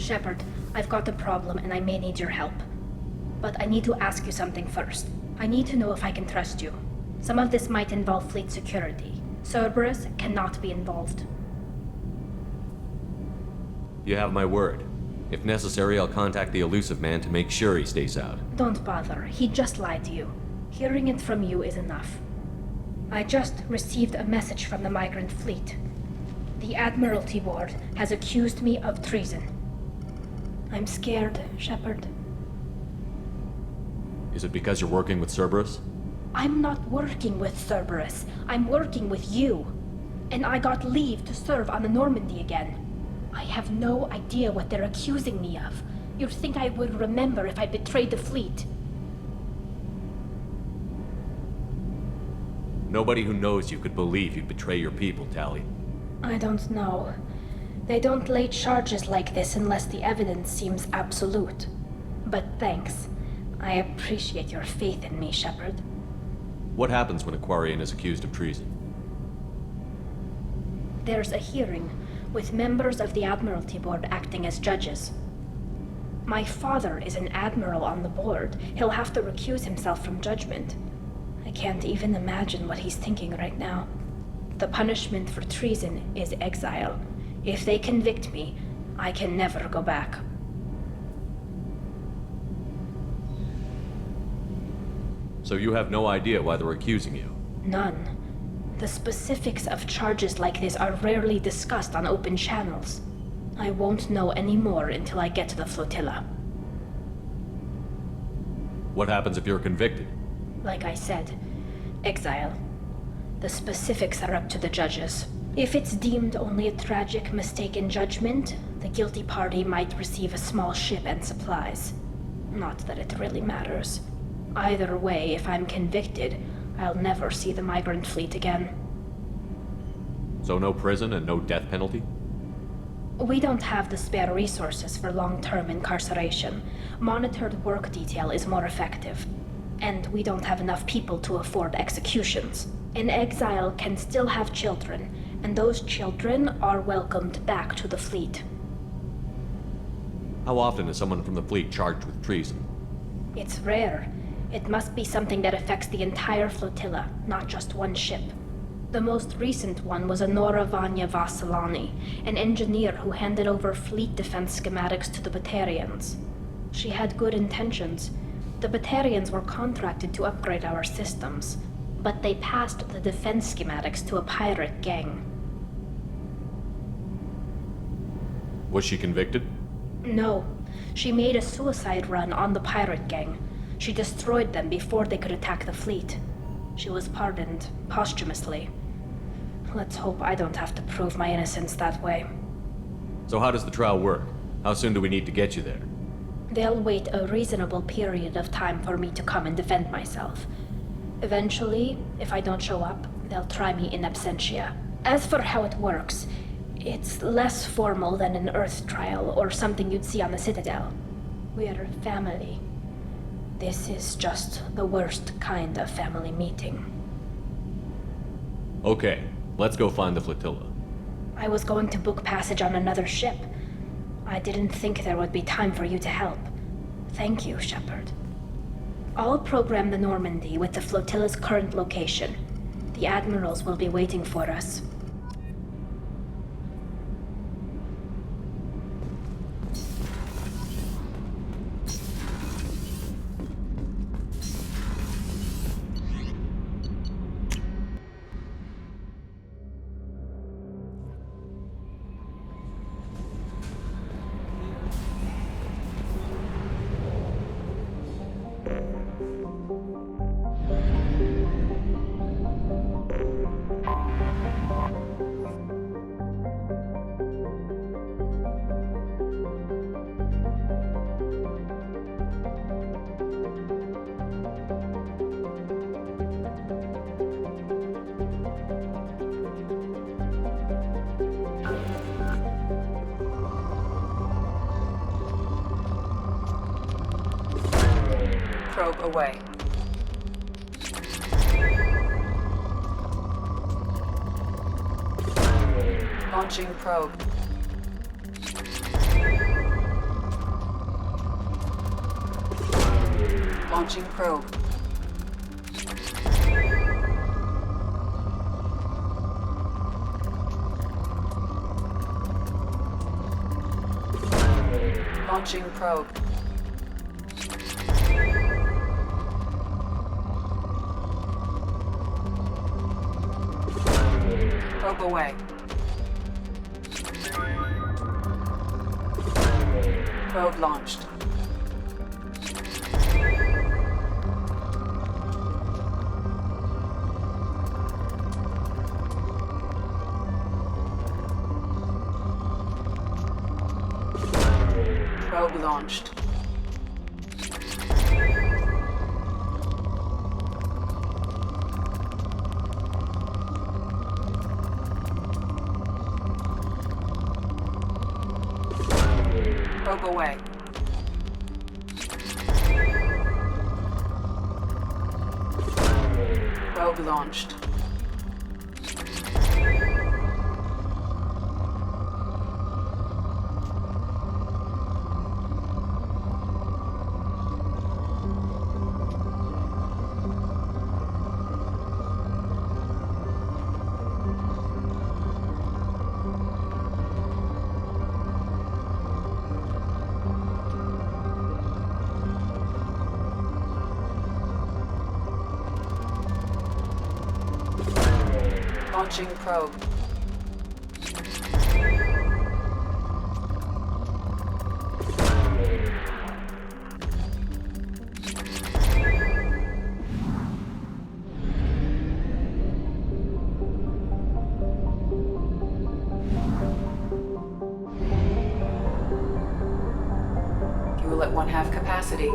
Shepard, I've got a problem and I may need your help. But I need to ask you something first. I need to know if I can trust you. Some of this might involve fleet security. Cerberus cannot be involved. You have my word. If necessary, I'll contact the elusive man to make sure he stays out. Don't bother. He just lied to you. Hearing it from you is enough. I just received a message from the migrant fleet. The Admiralty Board has accused me of treason. I'm scared, Shepard. Is it because you're working with Cerberus? I'm not working with Cerberus. I'm working with you. And I got leave to serve on the Normandy again. I have no idea what they're accusing me of. You'd think I would remember if I betrayed the fleet. Nobody who knows you could believe you'd betray your people, Tali. I don't know. They don't lay charges like this unless the evidence seems absolute. But thanks. I appreciate your faith in me, Shepard. What happens when a Quarian is accused of treason? There's a hearing, with members of the Admiralty Board acting as judges. My father is an admiral on the board. He'll have to recuse himself from judgment. I can't even imagine what he's thinking right now. The punishment for treason is exile. If they convict me, I can never go back. So you have no idea why they're accusing you? None. The specifics of charges like this are rarely discussed on open channels. I won't know any more until I get to the flotilla. What happens if you're convicted? Like I said, exile. The specifics are up to the judges. If it's deemed only a tragic mistake in judgment, the guilty party might receive a small ship and supplies. Not that it really matters. Either way, if I'm convicted, I'll never see the migrant fleet again. So no prison and no death penalty? We don't have the spare resources for long-term incarceration. Monitored work detail is more effective. And we don't have enough people to afford executions. An exile can still have children, and those children are welcomed back to the fleet. How often is someone from the fleet charged with treason? It's rare. It must be something that affects the entire flotilla, not just one ship. The most recent one was Anora Vanya Vassilani, an engineer who handed over fleet defense schematics to the Batarians. She had good intentions. The Batarians were contracted to upgrade our systems, but they passed the defense schematics to a pirate gang. Was she convicted? No. She made a suicide run on the pirate gang. She destroyed them before they could attack the fleet. She was pardoned posthumously. Let's hope I don't have to prove my innocence that way. So how does the trial work? How soon do we need to get you there? They'll wait a reasonable period of time for me to come and defend myself. Eventually, if I don't show up, they'll try me in absentia. As for how it works, it's less formal than an Earth trial or something you'd see on the Citadel. We're family. This is just the worst kind of family meeting. Okay, let's go find the flotilla. I was going to book passage on another ship. I didn't think there would be time for you to help. Thank you, Shepard. I'll program the Normandy with the flotilla's current location. The admirals will be waiting for us. Probe away. Launching probe. Launching probe. Launching probe. Probe away. Probe launched. Probe launched. Probe away. Probe launched. Launching probe. Fuel at 1/2 capacity.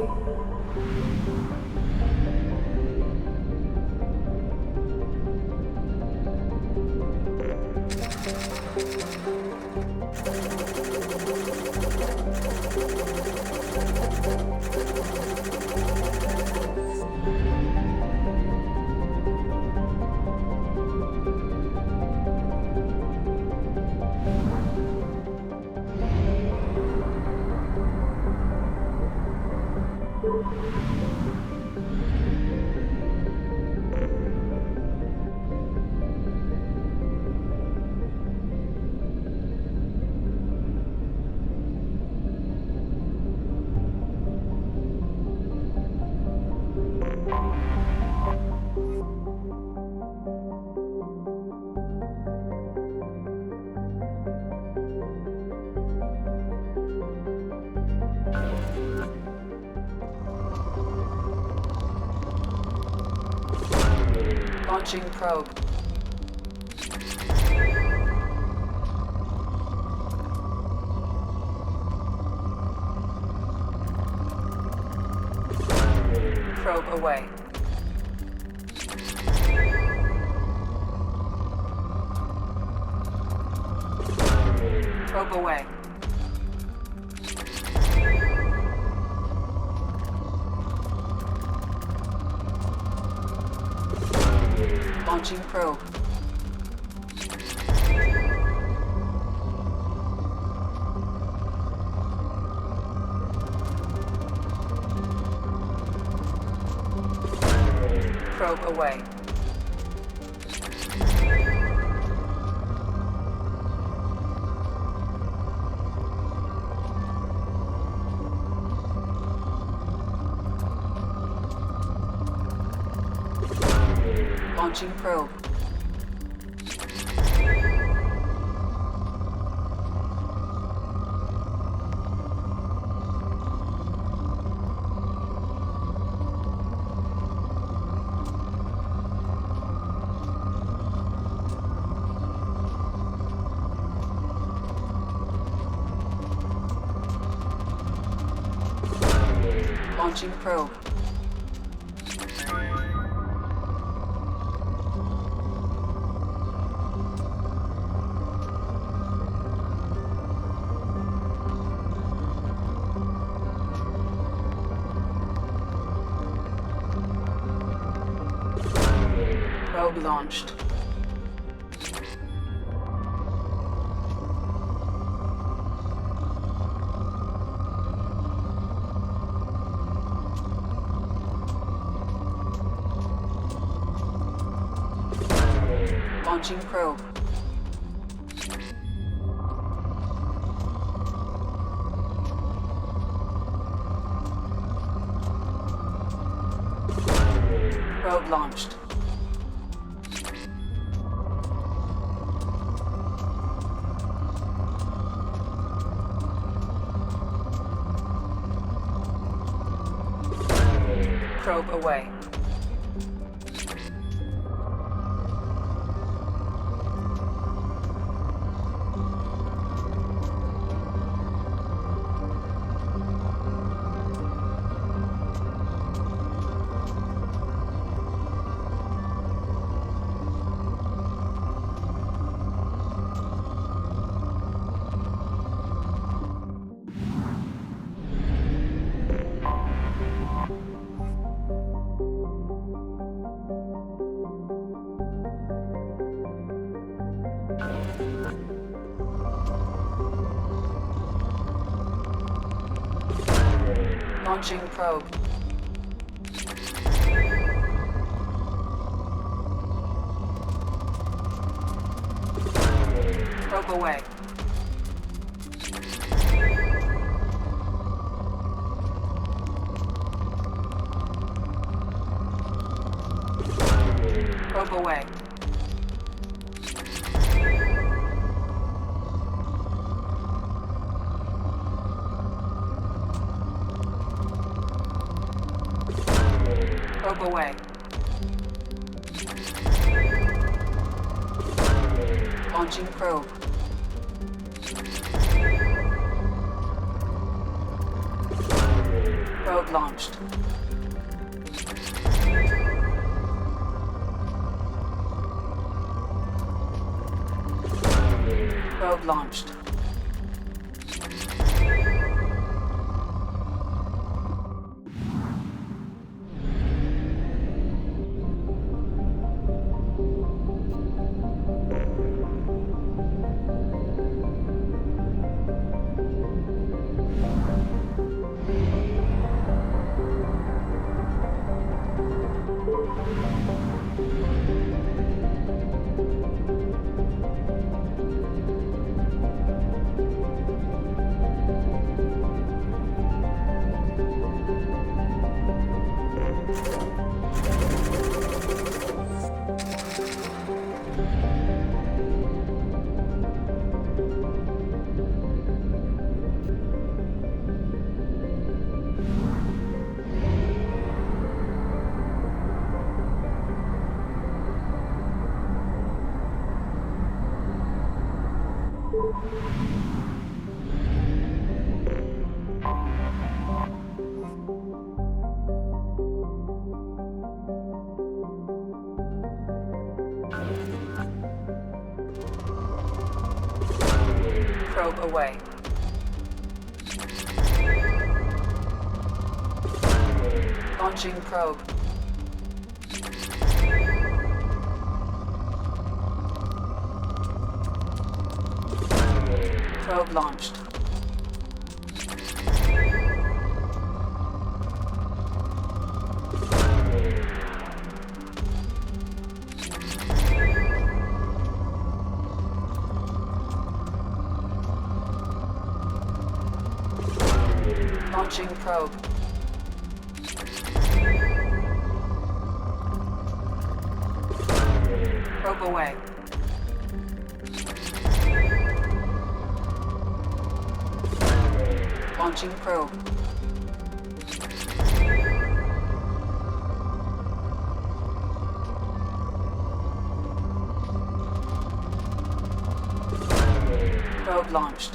Launching probe. Probe away. Probe away. Launching probe. Probe away. Launching probe. Launching probe. Probe launched. Launching probe. Probe launched. Probe away. Launching probe. Probe away. Probe away. Probe away. Launching probe. Probe launched. Probe launched. Probe away. Launching probe. Probe launched. Launching probe. Probe away. Launching probe. Probe launched.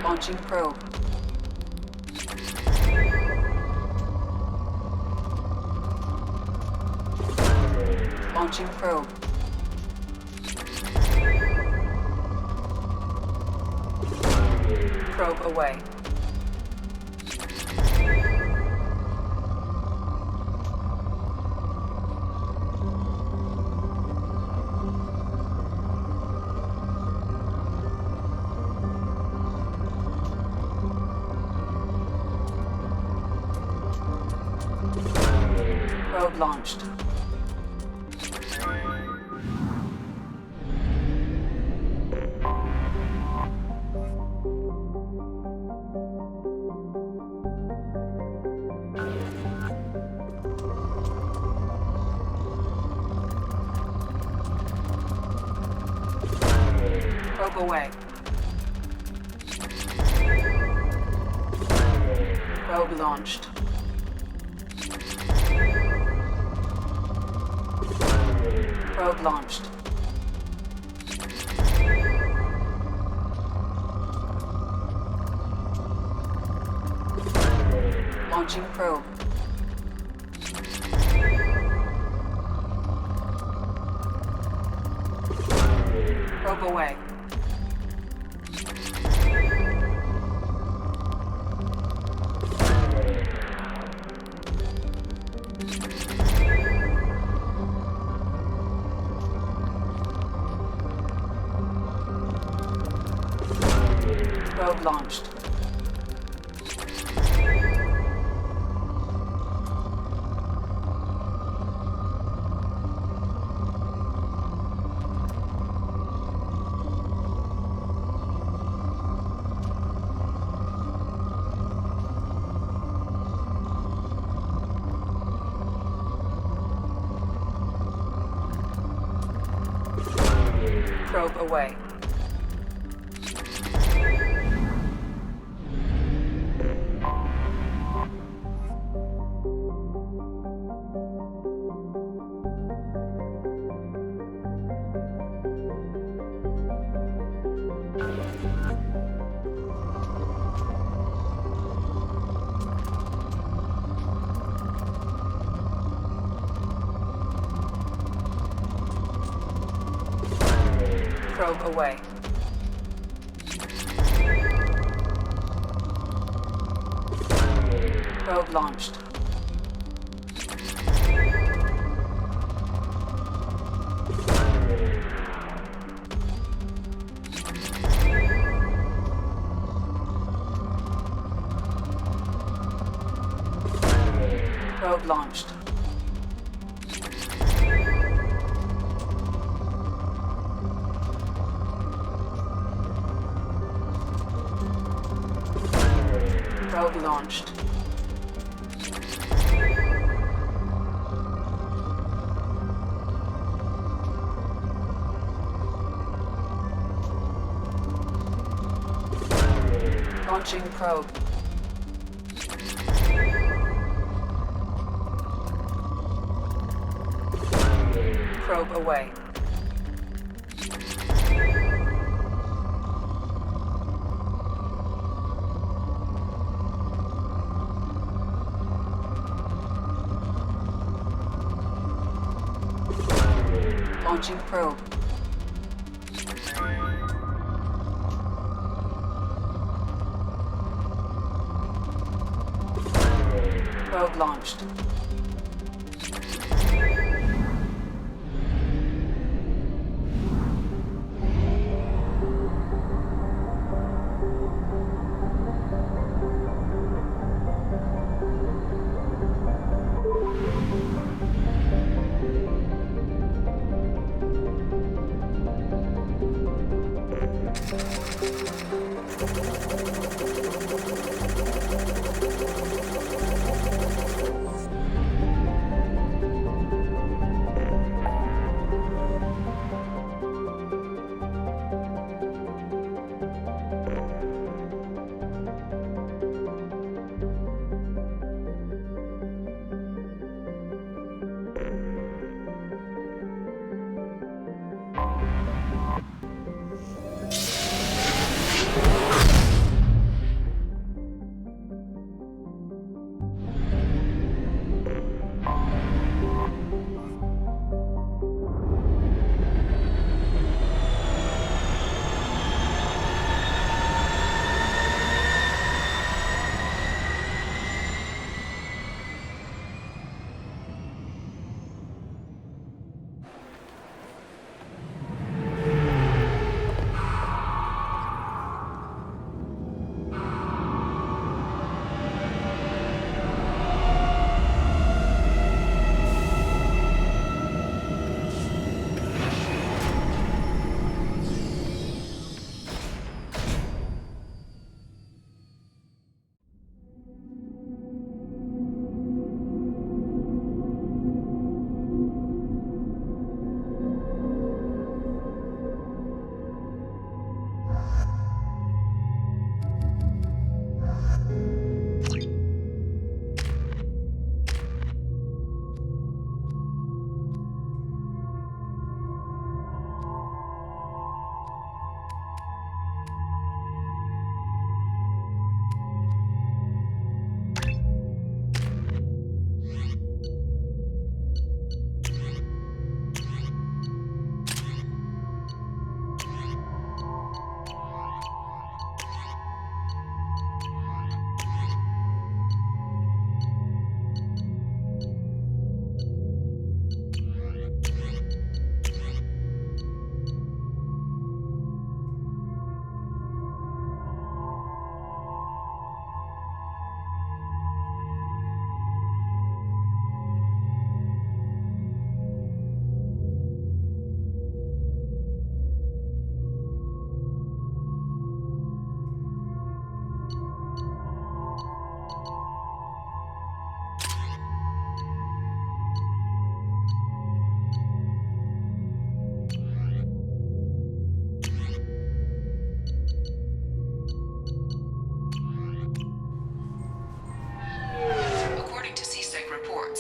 Launching probe. Launching probe. Probe away. Probe launched. Probe away. Probe launched. Probe launched. Launching probe. Probe away. Probe launched. Probe away. Probe away. Probe launched. Probe launched. Probe launched. Launching probe. Probe away. Launching probe. Probe launched.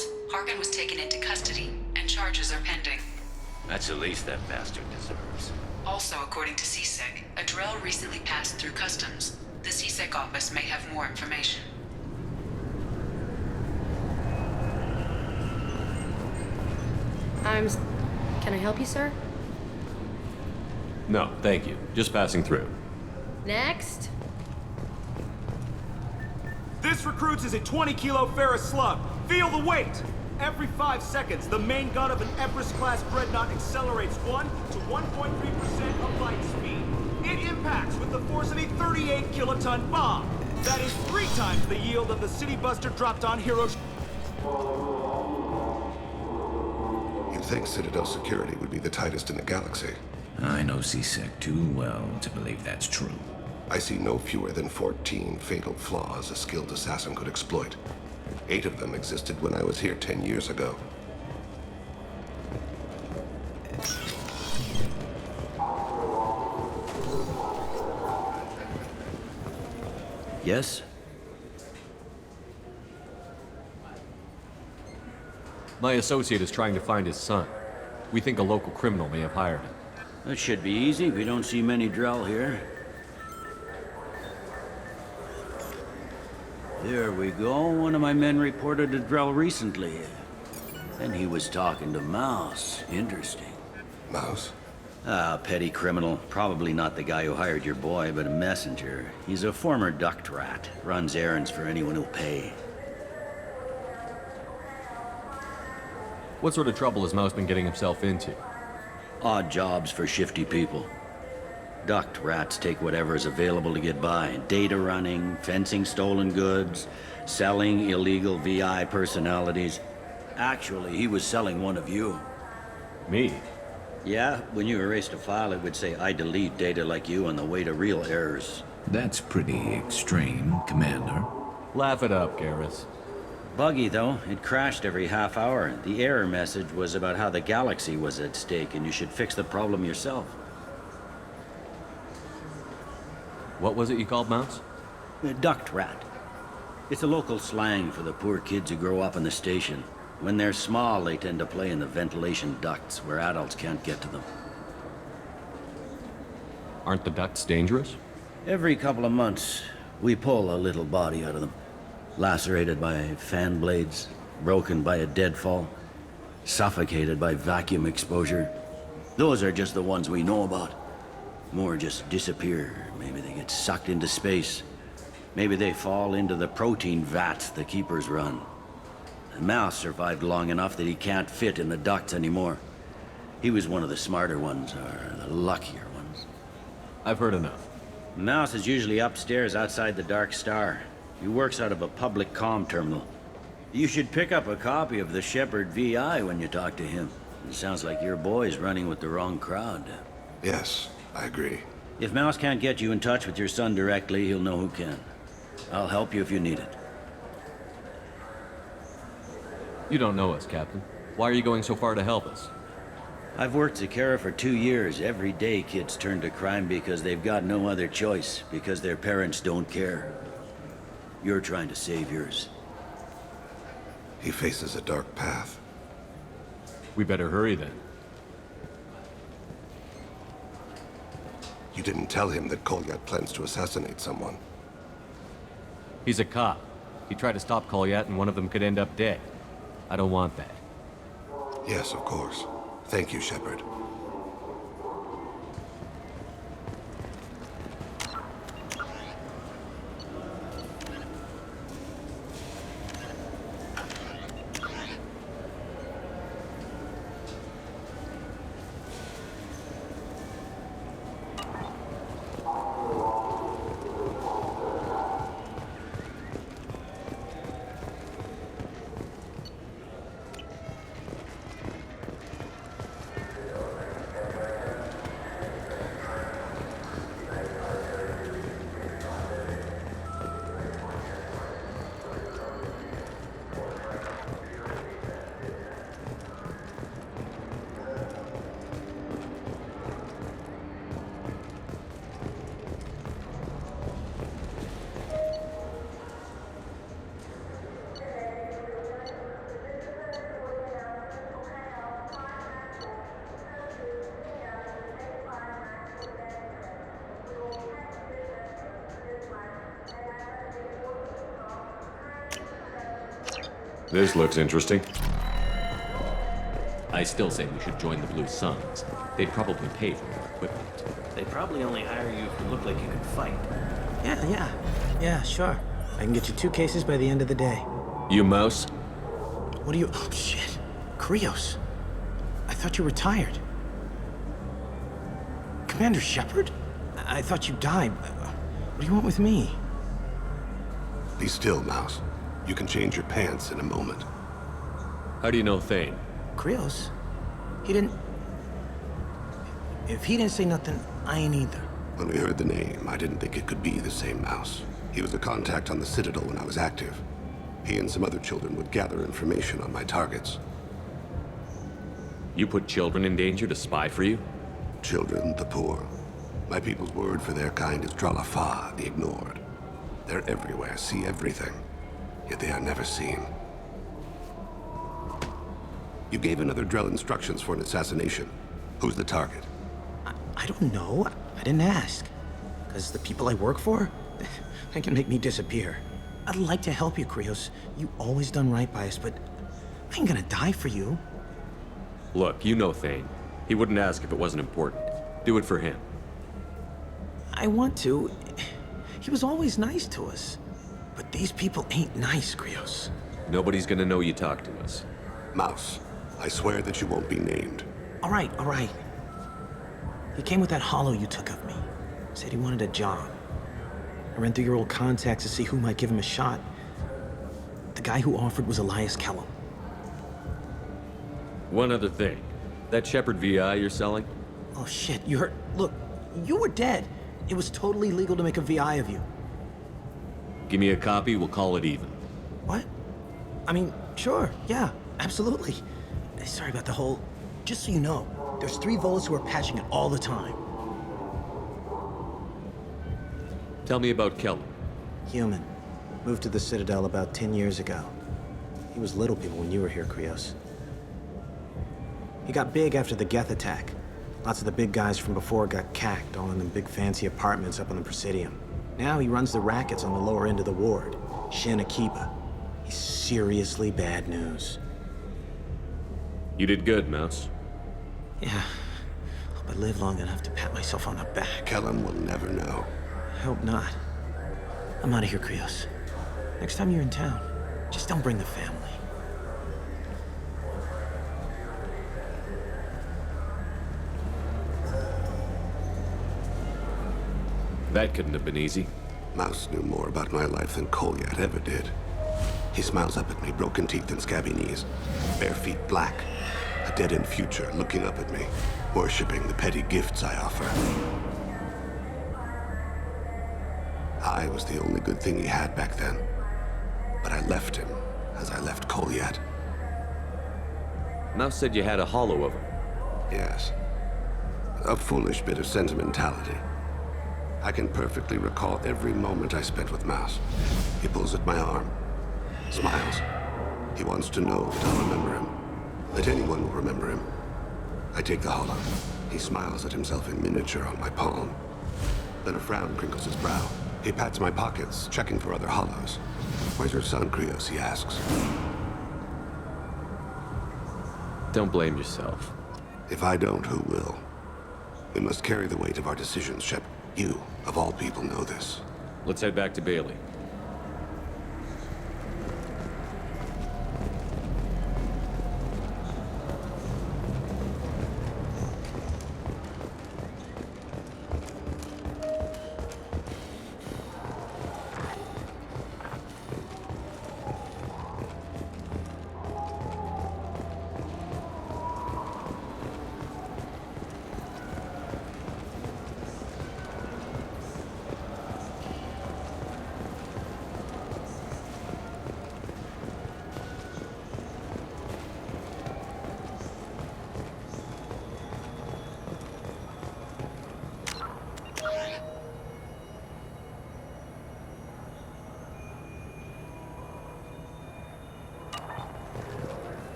results. Harkin was taken into custody, and charges are pending. That's the least that bastard deserves. Also, according to CSEC, a drill recently passed through customs. The CSEC office may have more information. Can I help you, sir? No, thank you. Just passing through. Next. This recruits is a 20-kilo ferrous slug. Feel the weight! Every 5 seconds, the main gun of an Everest-class dreadnought accelerates 1 to 1.3% of light speed. It impacts with the force of a 38-kiloton bomb. That is 3 times the yield of the City Buster dropped on Hiroshima. You'd think Citadel security would be the tightest in the galaxy. I know CSEC too well to believe that's true. I see no fewer than 14 fatal flaws a skilled assassin could exploit. 8 of them existed when I was here 10 years ago. Yes? My associate is trying to find his son. We think a local criminal may have hired him. That should be easy. We don't see many Drell here. There we go. One of my men reported a Drell recently. And he was talking to Mouse. Interesting. Mouse? Ah, petty criminal. Probably not the guy who hired your boy, but a messenger. He's a former duct rat. Runs errands for anyone who'll pay. What sort of trouble has Mouse been getting himself into? Odd jobs for shifty people. Duct rats take whatever is available to get by. Data running, fencing stolen goods, selling illegal VI personalities. Actually, he was selling one of you. Me? Yeah, when you erased a file, it would say, I delete data like you on the way to real errors. That's pretty extreme, Commander. Laugh it up, Garrus. Buggy, though. It crashed every half hour. The error message was about how the galaxy was at stake, and you should fix the problem yourself. What was it you called Mouse? A duct rat. It's a local slang for the poor kids who grow up in the station. When they're small, they tend to play in the ventilation ducts where adults can't get to them. Aren't the ducts dangerous? Every couple of months, we pull a little body out of them. Lacerated by fan blades, broken by a deadfall, suffocated by vacuum exposure. Those are just the ones we know about. More just disappear. Maybe they get sucked into space. Maybe they fall into the protein vats the keepers run. The Mouse survived long enough that he can't fit in the ducts anymore. He was one of the smarter ones, or the luckier ones. I've heard enough. Mouse is usually upstairs outside the Dark Star. He works out of a public comm terminal. You should pick up a copy of the Shepard VI when you talk to him. It sounds like your boy's running with the wrong crowd. Yes, I agree. If Mouse can't get you in touch with your son directly, he'll know who can. I'll help you if you need it. You don't know us, Captain. Why are you going so far to help us? I've worked Zakera for 2 years. Every day kids turn to crime because they've got no other choice, because their parents don't care. You're trying to save yours. He faces a dark path. We better hurry then. You didn't tell him that Kolyat plans to assassinate someone. He's a cop. He tried to stop Kolyat and one of them could end up dead. I don't want that. Yes, of course. Thank you, Shepard. This looks interesting. I still say we should join the Blue Suns. They'd probably pay for our equipment. They probably only hire you if you look like you can fight. Yeah, sure. I can get you 2 cases by the end of the day. You Mouse? What are you... Oh, shit. Krios. I thought you retired. Commander Shepard? I thought you died. What do you want with me? Be still, Mouse. You can change your pants in a moment. How do you know Thane? Krios? He didn't... If he didn't say nothing, I ain't either. When we heard the name, I didn't think it could be the same Mouse. He was a contact on the Citadel when I was active. He and some other children would gather information on my targets. You put children in danger to spy for you? Children, the poor. My people's word for their kind is Dralafa, the ignored. They're everywhere, see everything, yet they are never seen. You gave another Drell instructions for an assassination. Who's the target? I don't know. I didn't ask. Because the people I work for, they can make me disappear. I'd like to help you, Krios. You always done right by us, but I ain't gonna die for you. Look, you know Thane. He wouldn't ask if it wasn't important. Do it for him. I want to. He was always nice to us. But these people ain't nice, Krios. Nobody's gonna know you talked to us. Mouse, I swear that you won't be named. All right. He came with that hollow you took of me. Said he wanted a job. I ran through your old contacts to see who might give him a shot. The guy who offered was Elias Kellum. One other thing. That Shepard VI you're selling? Oh shit, you heard? Look, you were dead. It was totally legal to make a VI of you. Give me a copy, we'll call it even. What? I mean, sure, yeah, absolutely. Sorry about the whole... Just so you know, there's 3 Volas who are patching it all the time. Tell me about Kellum. Human. Moved to the Citadel about 10 years ago. He was Little People when you were here, Krios. He got big after the Geth attack. Lots of the big guys from before got cacked, all in them big fancy apartments up on the Presidium. Now he runs the rackets on the lower end of the ward. Shin Akiba. He's seriously bad news. You did good, Mouse. Yeah. Hope I live long enough to pat myself on the back. Kellum will never know. I hope not. I'm out of here, Krios. Next time you're in town, just don't bring the family. That couldn't have been easy. Mouse knew more about my life than Kolyat ever did. He smiles up at me, broken teeth and scabby knees. Bare feet black. A dead-end future looking up at me, worshipping the petty gifts I offer. I was the only good thing he had back then. But I left him, as I left Kolyat. Mouse said you had a hollow of him. Yes. A foolish bit of sentimentality. I can perfectly recall every moment I spent with Mouse. He pulls at my arm, smiles. He wants to know that I'll remember him, that anyone will remember him. I take the hollow. He smiles at himself in miniature on my palm. Then a frown crinkles his brow. He pats my pockets, checking for other hollows. Where's your son, Krios? He asks. Don't blame yourself. If I don't, who will? We must carry the weight of our decisions, Shep. You, of all people, know this. Let's head back to Bailey.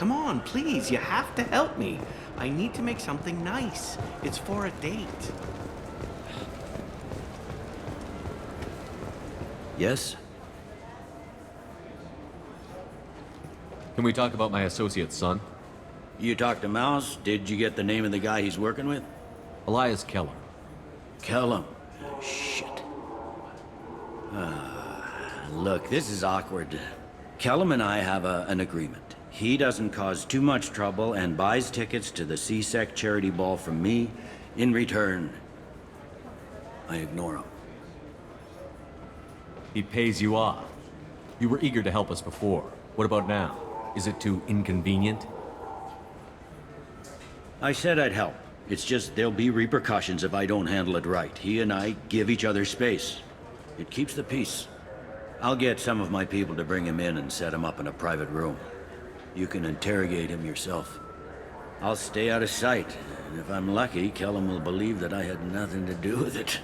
Come on, please, you have to help me. I need to make something nice. It's for a date. Yes? Can we talk about my associate's son? You talked to Mouse? Did you get the name of the guy he's working with? Elias Keller. Kellum. Shit. Look, this is awkward. Kellum and I have an agreement. He doesn't cause too much trouble and buys tickets to the C-Sec charity ball from me. In return, I ignore him. He pays you off. You were eager to help us before. What about now? Is it too inconvenient? I said I'd help. It's just there'll be repercussions if I don't handle it right. He and I give each other space. It keeps the peace. I'll get some of my people to bring him in and set him up in a private room. You can interrogate him yourself. I'll stay out of sight, and if I'm lucky, Kellum will believe that I had nothing to do with it.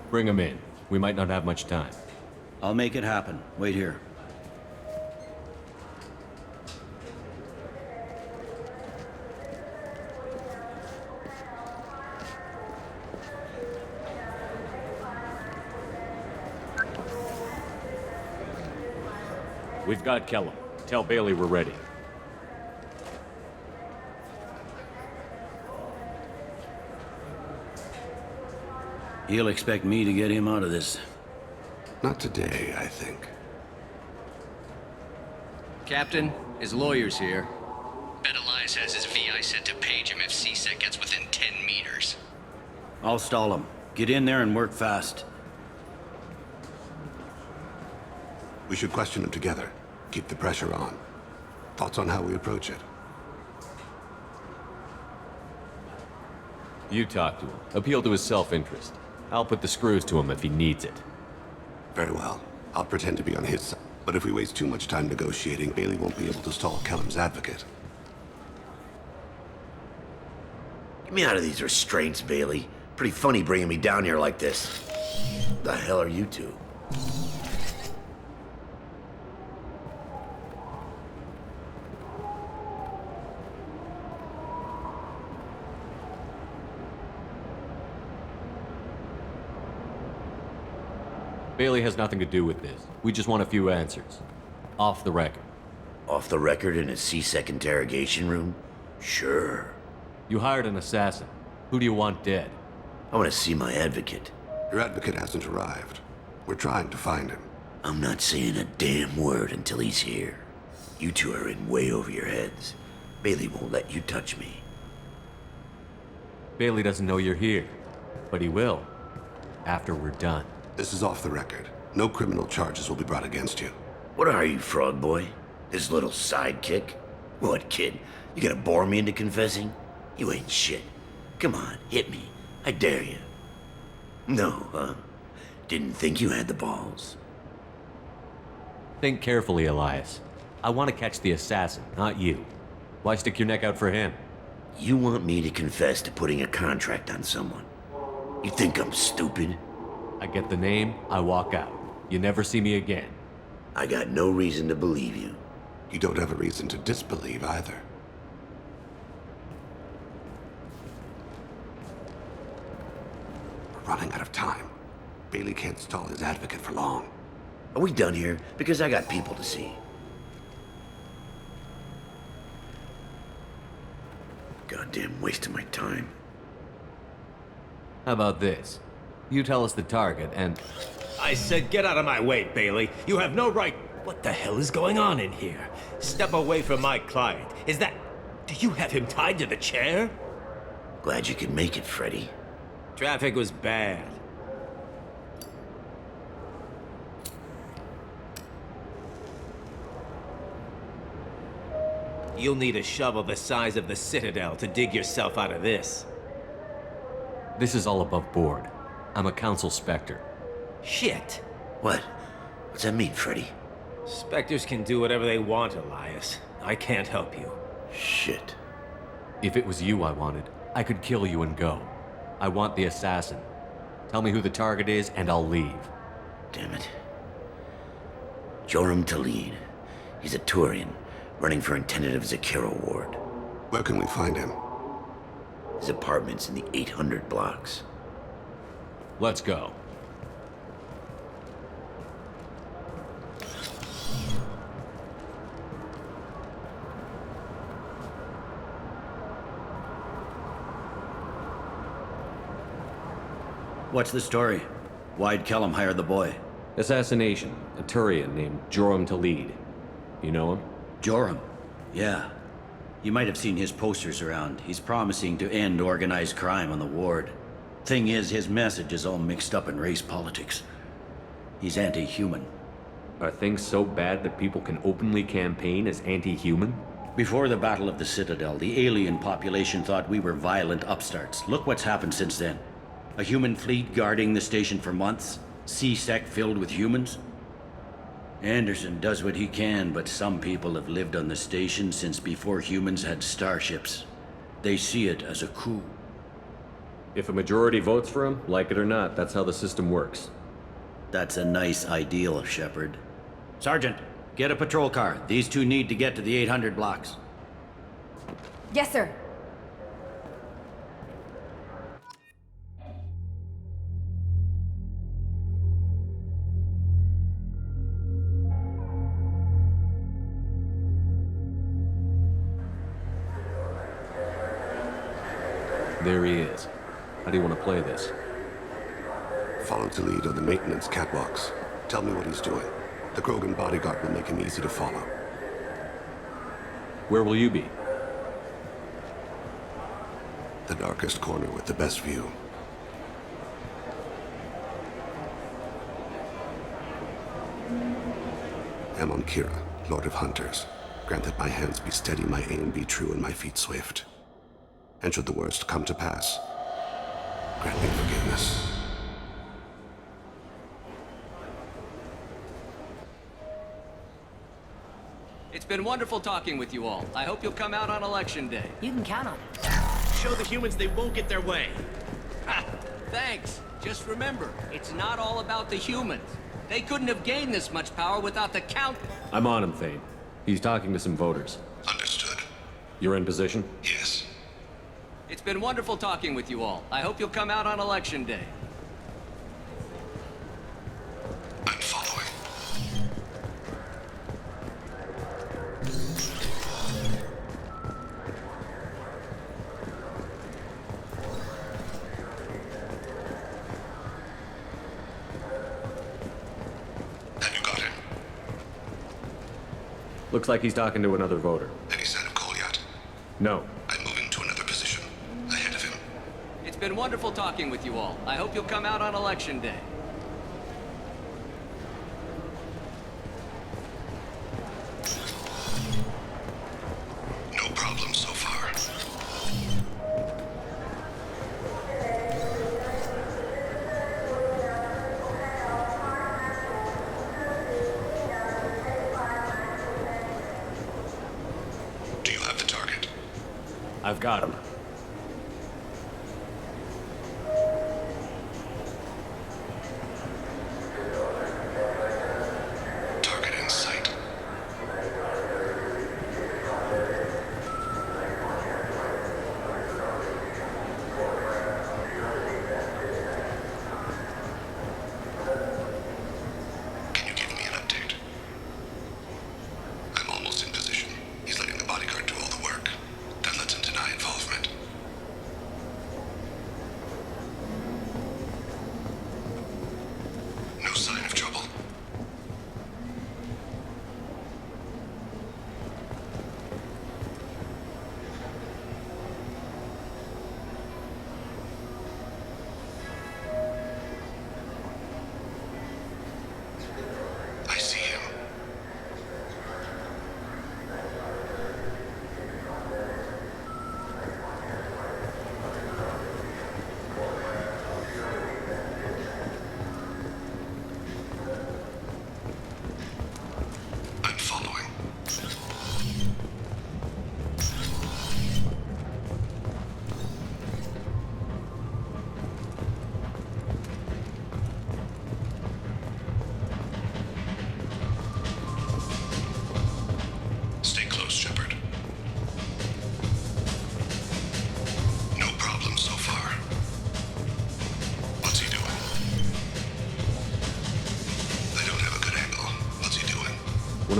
Bring him in. We might not have much time. I'll make it happen. Wait here. We've got Kellum. Tell Bailey we're ready. He'll expect me to get him out of this. Not today, I think. Captain, his lawyer's here. Bet Elias has his VI set to page him if C-Sec gets within 10 meters. I'll stall him. Get in there and work fast. We should question him together. Keep the pressure on. Thoughts on how we approach it? You talk to him. Appeal to his self-interest. I'll put the screws to him if he needs it. Very well. I'll pretend to be on his side. But if we waste too much time negotiating, Bailey won't be able to stall Kellum's advocate. Get me out of these restraints, Bailey. Pretty funny bringing me down here like this. The hell are you two? Bailey has nothing to do with this. We just want a few answers. Off the record. Off the record in a C-Sec interrogation room? Sure. You hired an assassin. Who do you want dead? I want to see my advocate. Your advocate hasn't arrived. We're trying to find him. I'm not saying a damn word until he's here. You two are in way over your heads. Bailey won't let you touch me. Bailey doesn't know you're here. But he will. After we're done. This is off the record. No criminal charges will be brought against you. What are you, frog boy? His little sidekick? What, kid? You gonna bore me into confessing? You ain't shit. Come on, hit me. I dare you. No, huh? Didn't think you had the balls. Think carefully, Elias. I want to catch the assassin, not you. Why stick your neck out for him? You want me to confess to putting a contract on someone? You think I'm stupid? I get the name, I walk out. You never see me again. I got no reason to believe you. You don't have a reason to disbelieve either. We're running out of time. Bailey can't stall his advocate for long. Are we done here? Because I got people to see. Goddamn waste of my time. How about this? You tell us the target, and... I said get out of my way, Bailey. You have no right... What the hell is going on in here? Step away from my client. Is that... Do you have him tied to the chair? Glad you could make it, Freddy. Traffic was bad. You'll need a shovel the size of the Citadel to dig yourself out of this. This is all above board. I'm a council specter. Shit. What? What's that mean, Freddy? Spectres can do whatever they want, Elias. I can't help you. Shit. If it was you I wanted, I could kill you and go. I want the assassin. Tell me who the target is, and I'll leave. Damn it. Joram Talid. He's a Turian, running for a tentative Zakira ward. Where can we find him? His apartment's in the 800 blocks. Let's go. What's the story? Why'd Kellum hire the boy? Assassination. A Turian named Joram Talid. You know him? Joram? Yeah. You might have seen his posters around. He's promising to end organized crime on the ward. Thing is, his message is all mixed up in race politics. He's anti-human. Are things so bad that people can openly campaign as anti-human? Before the Battle of the Citadel, the alien population thought we were violent upstarts. Look what's happened since then. A human fleet guarding the station for months. C-Sec filled with humans. Anderson does what he can, but some people have lived on the station since before humans had starships. They see it as a coup. If a majority votes for him, like it or not, that's how the system works. That's a nice ideal, Shepard. Sergeant, get a patrol car. These two need to get to the 800 blocks. Yes, sir. There he is. How do you want to play this? Follow Talid on the maintenance catwalks. Tell me what he's doing. The Krogan bodyguard will make him easy to follow. Where will you be? The darkest corner with the best view. I'm on Kira, Lord of Hunters. Grant that my hands be steady, my aim be true, and my feet swift. And should the worst come to pass, grant me forgiveness. It's been wonderful talking with you all. I hope you'll come out on election day. You can count on it. Show the humans they won't get their way. Ha! Thanks. Just remember, it's not all about the humans. They couldn't have gained this much power without the Count. I'm on him, Thane. He's talking to some voters. Understood. You're in position? Yes. It's been wonderful talking with you all. I hope you'll come out on election day. I'm following. Have you got him? Looks like he's talking to another voter. Any sign of Goliath? No. I'm moving to another position. Ahead of him. It's been wonderful talking with you all. I hope you'll come out on election day. No problem so far. Do you have the target? I've got him. Target in sight. Can you give me an update? I'm almost in position. He's letting the bodyguard do all the work. Then lets him deny involvement.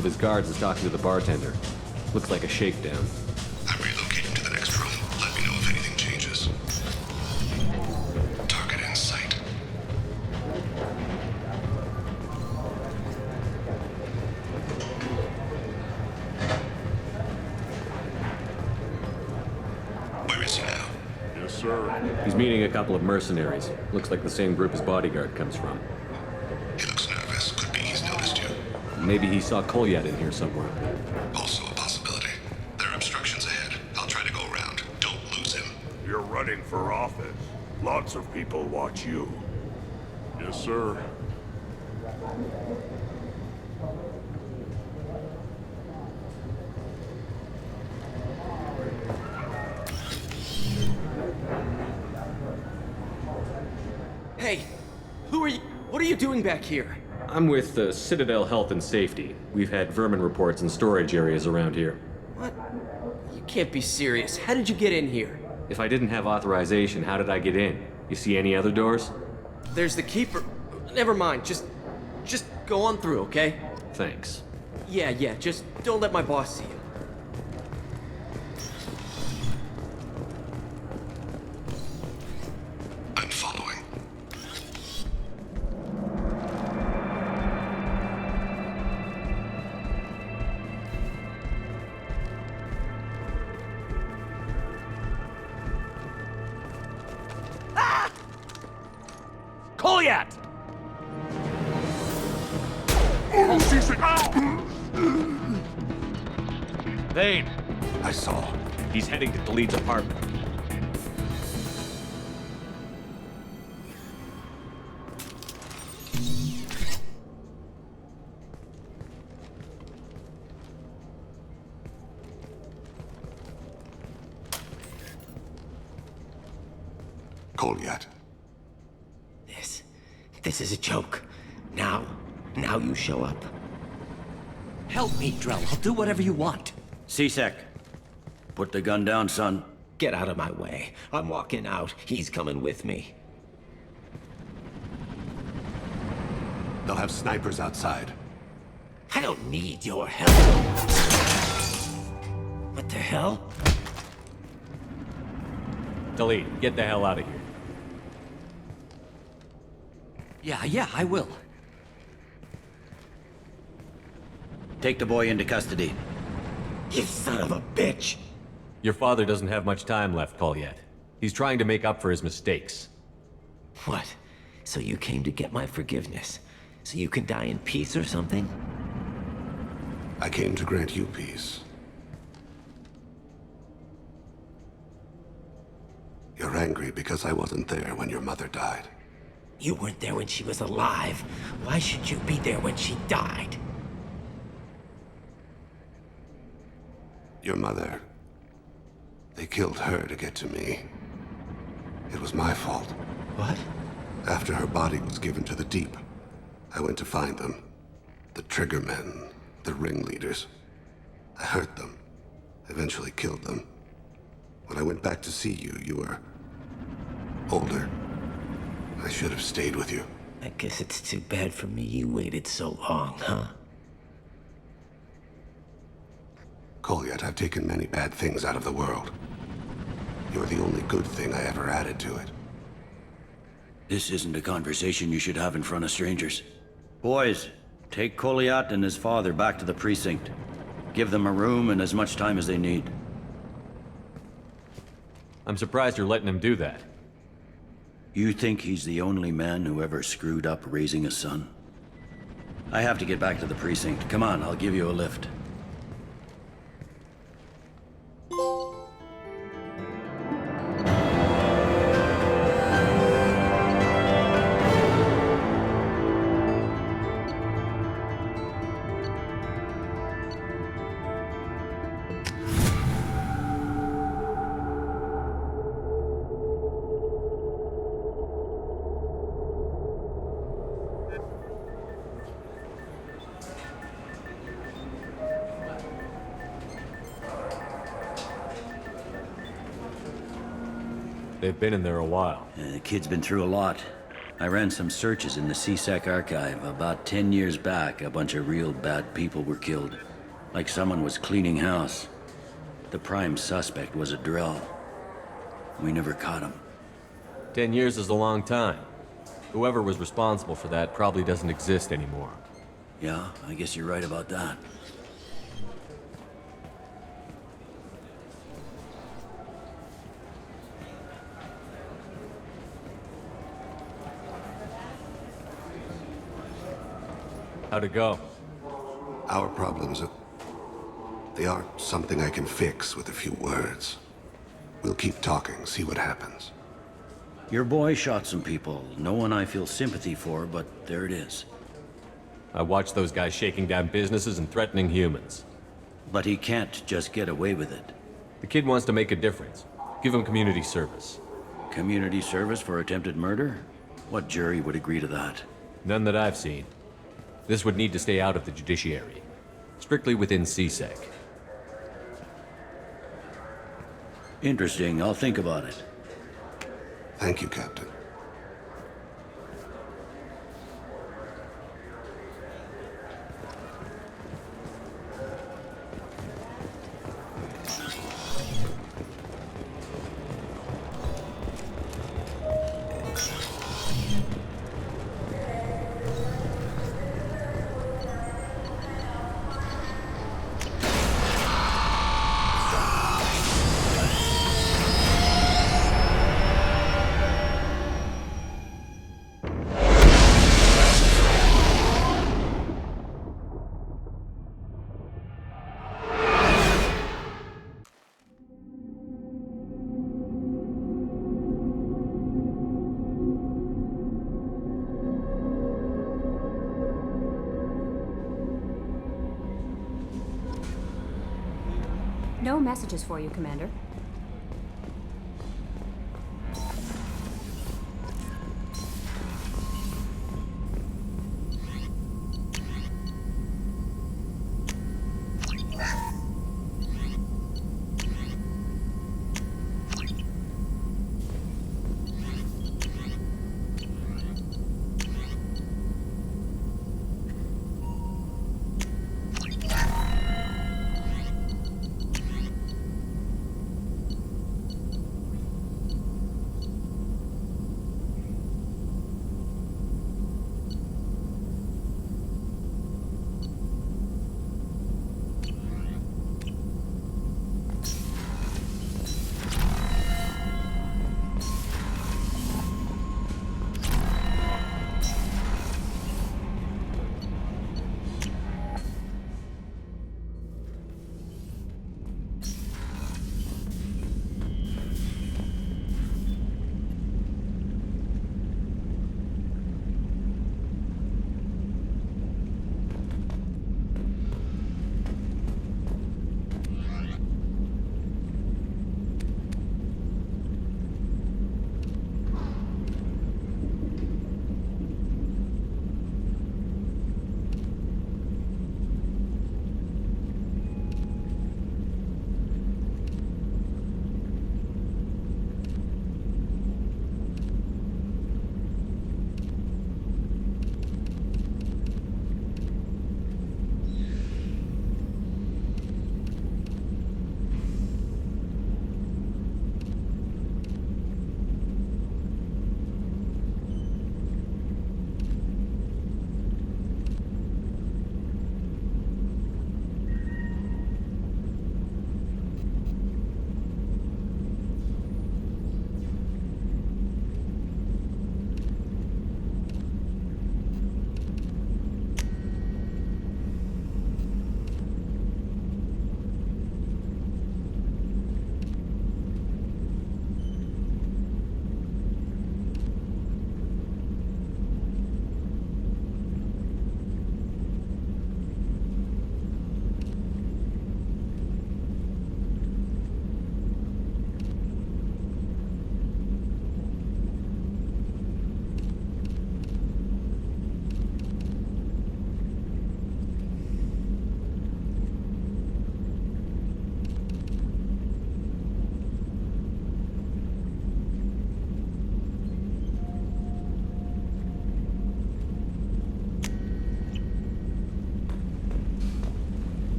of his guards is talking to the bartender. Looks like a shakedown. I'm relocating to the next room. Let me know if anything changes. Target in sight. Where is he now? Yes, sir. He's meeting a couple of mercenaries. Looks like the same group his bodyguard comes from. He looks nervous. Could be he's noticed you. Maybe he saw Kolyat in here somewhere. Also a possibility. There are obstructions ahead. I'll try to go around. Don't lose him. You're running for office. Lots of people watch you. Yes, sir. Hey, who are you? What are you doing back here? I'm with Citadel Health and Safety. We've had vermin reports in storage areas around here. What? You can't be serious. How did you get in here? If I didn't have authorization, how did I get in? You see any other doors? There's the keeper. Never mind. Just go on through, okay? Thanks. Yeah. Just don't let my boss see you. I'm following. Kolyat! Vane, I saw. he's heading to Khalid's apartment. Kolyat. This is a joke. Now you show up. Help me, Drell. I'll do whatever you want. C-Sec, put the gun down, son. Get out of my way. I'm walking out. He's coming with me. They'll have snipers outside. I don't need your help. What the hell? Khalid, get the hell out of here. Yeah, I will. Take the boy into custody. You son of a bitch! Your father doesn't have much time left, Kolyat. He's trying to make up for his mistakes. What? So you came to get my forgiveness? So you can die in peace or something? I came to grant you peace. You're angry because I wasn't there when your mother died. You weren't there when she was alive. Why should you be there when she died? Your mother... They killed her to get to me. It was my fault. What? After her body was given to the Deep, I went to find them. The Triggermen, the ringleaders. I hurt them. Eventually killed them. When I went back to see you, you were... older. I should have stayed with you. I guess it's too bad for me you waited so long, huh? Kolyat, I've taken many bad things out of the world. You're the only good thing I ever added to it. This isn't a conversation you should have in front of strangers. Boys, take Kolyat and his father back to the precinct. Give them a room and as much time as they need. I'm surprised you're letting him do that. You think he's the only man who ever screwed up raising a son? I have to get back to the precinct. Come on, I'll give you a lift. They've been in there a while. The kid's been through a lot. I ran some searches in the CSEC archive. About 10 years back, a bunch of real bad people were killed. Like someone was cleaning house. The prime suspect was a Drell. We never caught him. 10 years is a long time. Whoever was responsible for that probably doesn't exist anymore. Yeah, I guess you're right about that. How'd it go? Our problems they aren't something I can fix with a few words. We'll keep talking, see what happens. Your boy shot some people. No one I feel sympathy for, but there it is. I watched those guys shaking down businesses and threatening humans. But he can't just get away with it. The kid wants to make a difference. Give him community service. Community service for attempted murder? What jury would agree to that? None that I've seen. This would need to stay out of the judiciary. Strictly within CSEC. Interesting. I'll think about it. Thank you, Captain. No messages for you, Commander.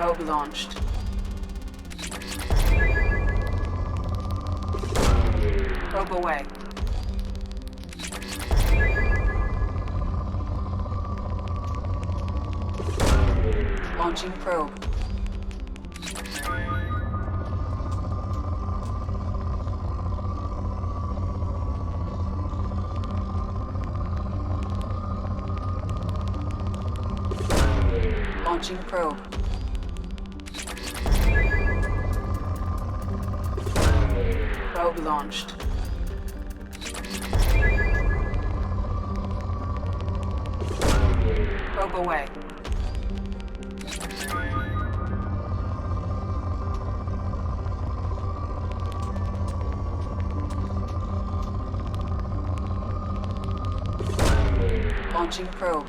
Probe launched. Probe away. Launching probe. Launching probe. Probe launched. Probe away. Launching probe.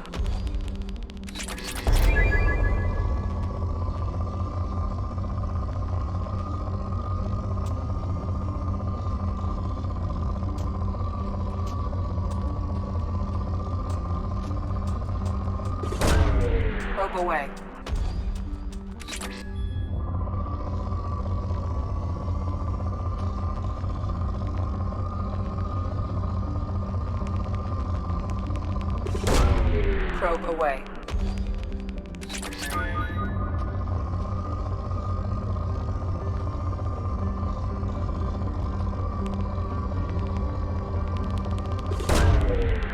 Probe away. Probe away.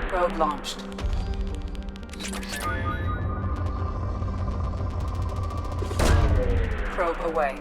Probe launched. Probe away.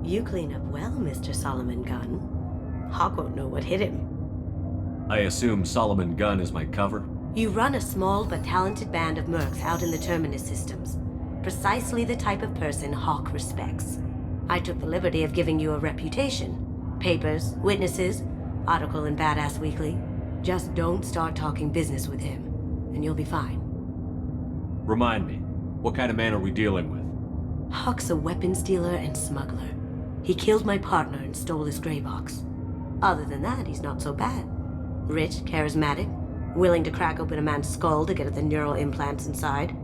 You clean up well, Mr. Solomon Gunn. Hawk won't know what hit him. I assume Solomon Gunn is my cover? You run a small but talented band of mercs out in the Terminus systems. Precisely the type of person Hawk respects. I took the liberty of giving you a reputation. Papers, witnesses, article in Badass Weekly. Just don't start talking business with him, and you'll be fine. Remind me, what kind of man are we dealing with? Hawk's a weapons dealer and smuggler. He killed my partner and stole his gray box. Other than that, he's not so bad. Rich, charismatic, willing to crack open a man's skull to get at the neural implants inside.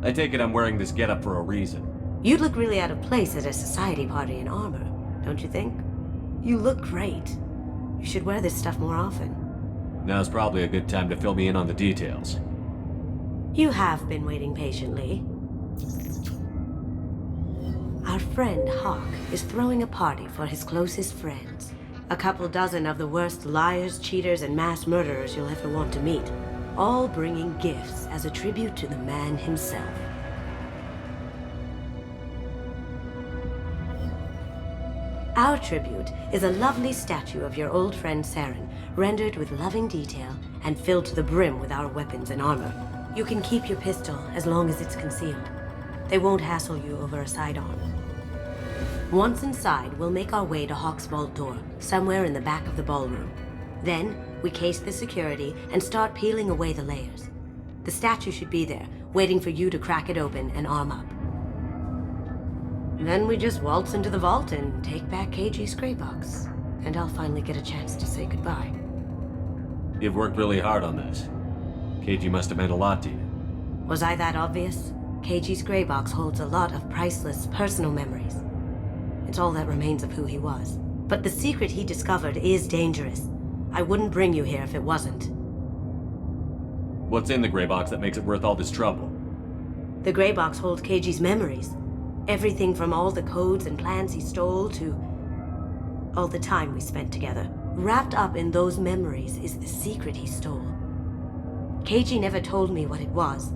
I take it I'm wearing this getup for a reason. You'd look really out of place at a society party in armor, don't you think? You look great. You should wear this stuff more often. Now's probably a good time to fill me in on the details. You have been waiting patiently. Our friend Hawk is throwing a party for his closest friends. A couple dozen of the worst liars, cheaters, and mass murderers you'll ever want to meet. All bringing gifts as a tribute to the man himself. Our tribute is a lovely statue of your old friend Saren, rendered with loving detail and filled to the brim with our weapons and armor. You can keep your pistol as long as it's concealed. They won't hassle you over a sidearm. Once inside, we'll make our way to Hawk's vault door, somewhere in the back of the ballroom. Then, we case the security and start peeling away the layers. The statue should be there, waiting for you to crack it open and arm up. Then we just waltz into the vault and take back KG's gray box. And I'll finally get a chance to say goodbye. You've worked really hard on this. KG must have meant a lot to you. Was I that obvious? KG's gray box holds a lot of priceless personal memories. It's all that remains of who he was. But the secret he discovered is dangerous. I wouldn't bring you here if it wasn't. What's in the gray box that makes it worth all this trouble? The gray box holds KG's memories. Everything from all the codes and plans he stole to all the time we spent together. Wrapped up in those memories is the secret he stole. KG never told me what it was,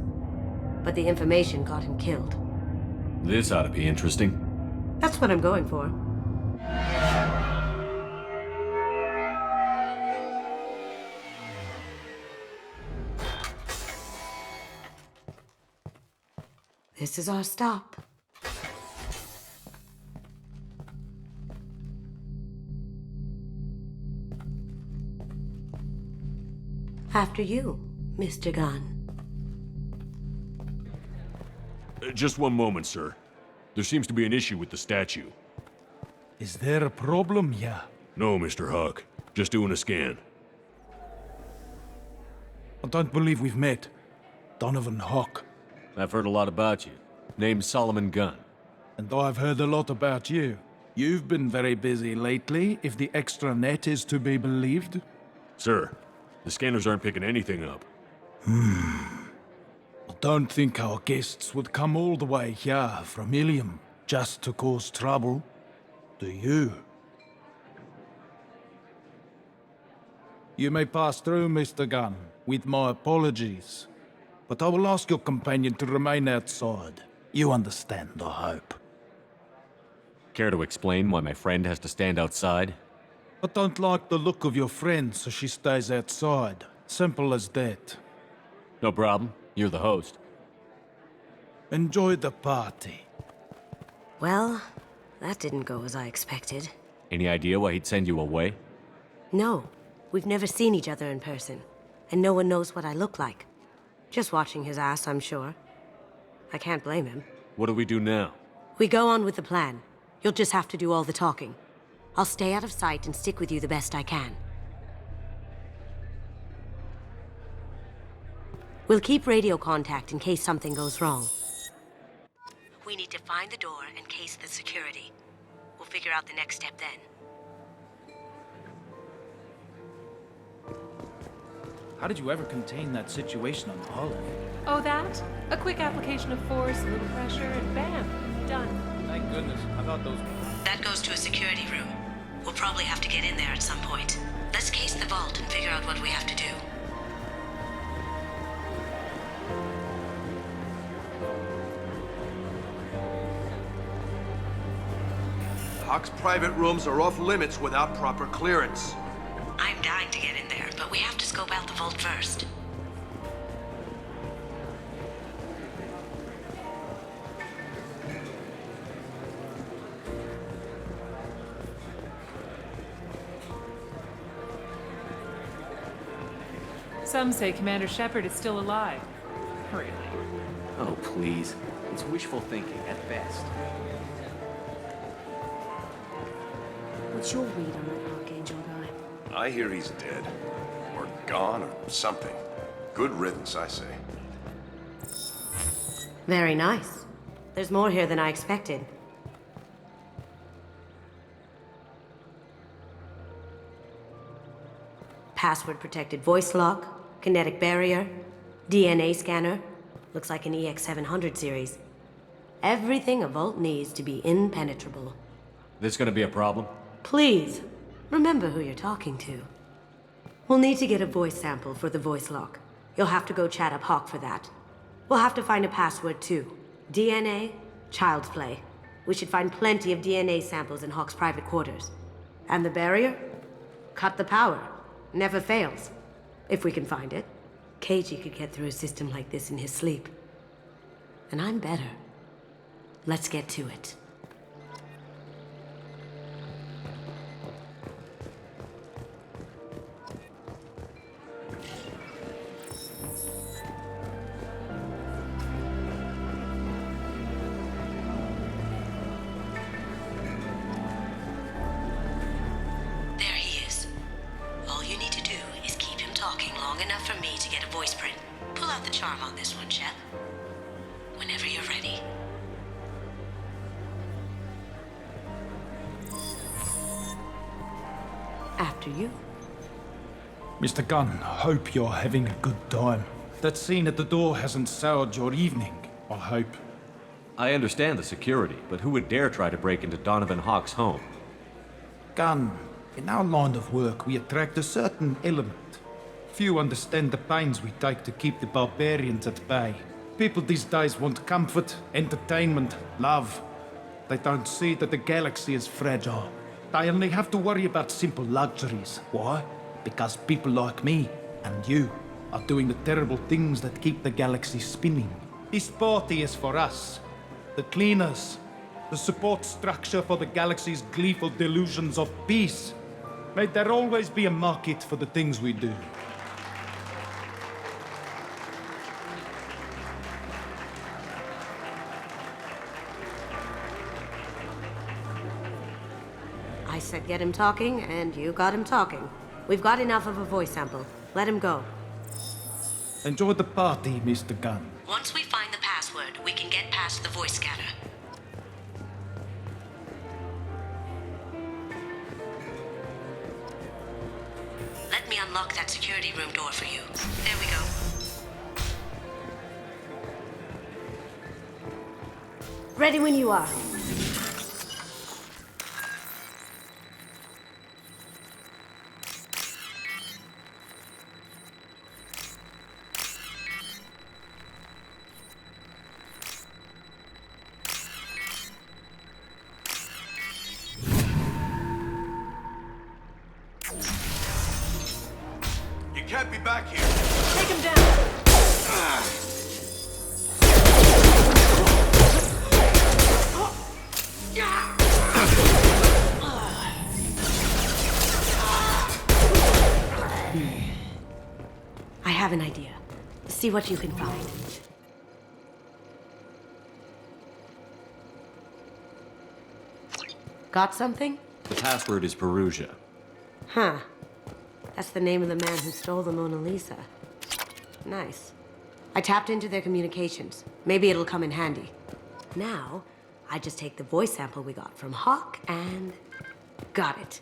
but the information got him killed. This ought to be interesting. That's what I'm going for. This is our stop. After you, Mr. Gunn. Just one moment, sir. There seems to be an issue with the statue. Is there a problem here? No, Mr. Huck. Just doing a scan. I don't believe we've met. Donovan Huck. I've heard a lot about you. Name's Solomon Gunn. And I've heard a lot about you. You've been very busy lately, if the extranet is to be believed. Sir, the scanners aren't picking anything up. I don't think our guests would come all the way here from Ilium just to cause trouble. Do you? You may pass through, Mr. Gunn, with my apologies. But I will ask your companion to remain outside. You understand, I hope. Care to explain why my friend has to stand outside? I don't like the look of your friend, so she stays outside. Simple as that. No problem. You're the host. Enjoy the party. Well, that didn't go as I expected. Any idea why he'd send you away? No, we've never seen each other in person, and no one knows what I look like. Just watching his ass, I'm sure. I can't blame him. What do we do now? We go on with the plan. You'll just have to do all the talking. I'll stay out of sight and stick with you the best I can. We'll keep radio contact in case something goes wrong. We need to find the door and case the security. We'll figure out the next step then. How did you ever contain that situation on Olive? Oh, that? A quick application of force, a little pressure, and bam, done. Thank goodness. I thought those... That goes to a security room. We'll probably have to get in there at some point. Let's case the vault and figure out what we have to do. Huck's private rooms are off limits without proper clearance. I'm dying to get in there, but we have to scope out the vault first. Some say Commander Shepard is still alive. Really? Oh, please. It's wishful thinking at best. What's your read on that Archangel guy? I hear he's dead. Or gone, or something. Good riddance, I say. Very nice. There's more here than I expected. Password-protected voice lock, kinetic barrier, DNA scanner. Looks like an EX700 series. Everything a vault needs to be impenetrable. This gonna be a problem? Please, remember who you're talking to. We'll need to get a voice sample for the voice lock. You'll have to go chat up Hawk for that. We'll have to find a password too. DNA, child's play. We should find plenty of DNA samples in Hawk's private quarters. And the barrier? Cut the power. Never fails. If we can find it. KG could get through a system like this in his sleep. And I'm better. Let's get to it. There he is. All you need to do is keep him talking long enough for me to get a voice print. after you. Mr. Gunn, hope you're having a good time. That scene at the door hasn't soured your evening, I hope. I understand the security, but who would dare try to break into Donovan Hawk's home? Gunn, in our line of work, we attract a certain element. Few understand the pains we take to keep the barbarians at bay. People these days want comfort, entertainment, love. They don't see that the galaxy is fragile. They only have to worry about simple luxuries. Why? Because people like me and you are doing the terrible things that keep the galaxy spinning. This party is for us, the cleaners, the support structure for the galaxy's gleeful delusions of peace. May there always be a market for the things we do. I said get him talking, and you got him talking. We've got enough of a voice sample. Let him go. Enjoy the party, Mr. Gunn. Once we find the password, we can get past the voice scanner. Let me unlock that security room door for you. There we go. Ready when you are. You can't be back here. Take him down. I have an idea. See what you can find. Got something? The password is Perugia. Huh. That's the name of the man who stole the Mona Lisa. Nice. I tapped into their communications. Maybe it'll come in handy. Now, I just take the voice sample we got from Hawk and... got it.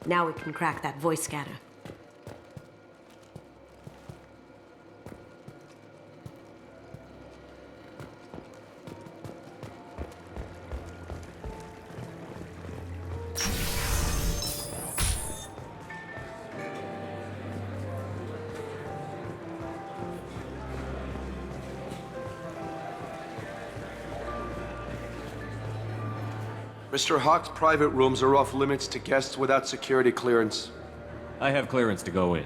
Now we can crack that voice scanner. Mr. Hawk's private rooms are off limits to guests without security clearance. I have clearance to go in.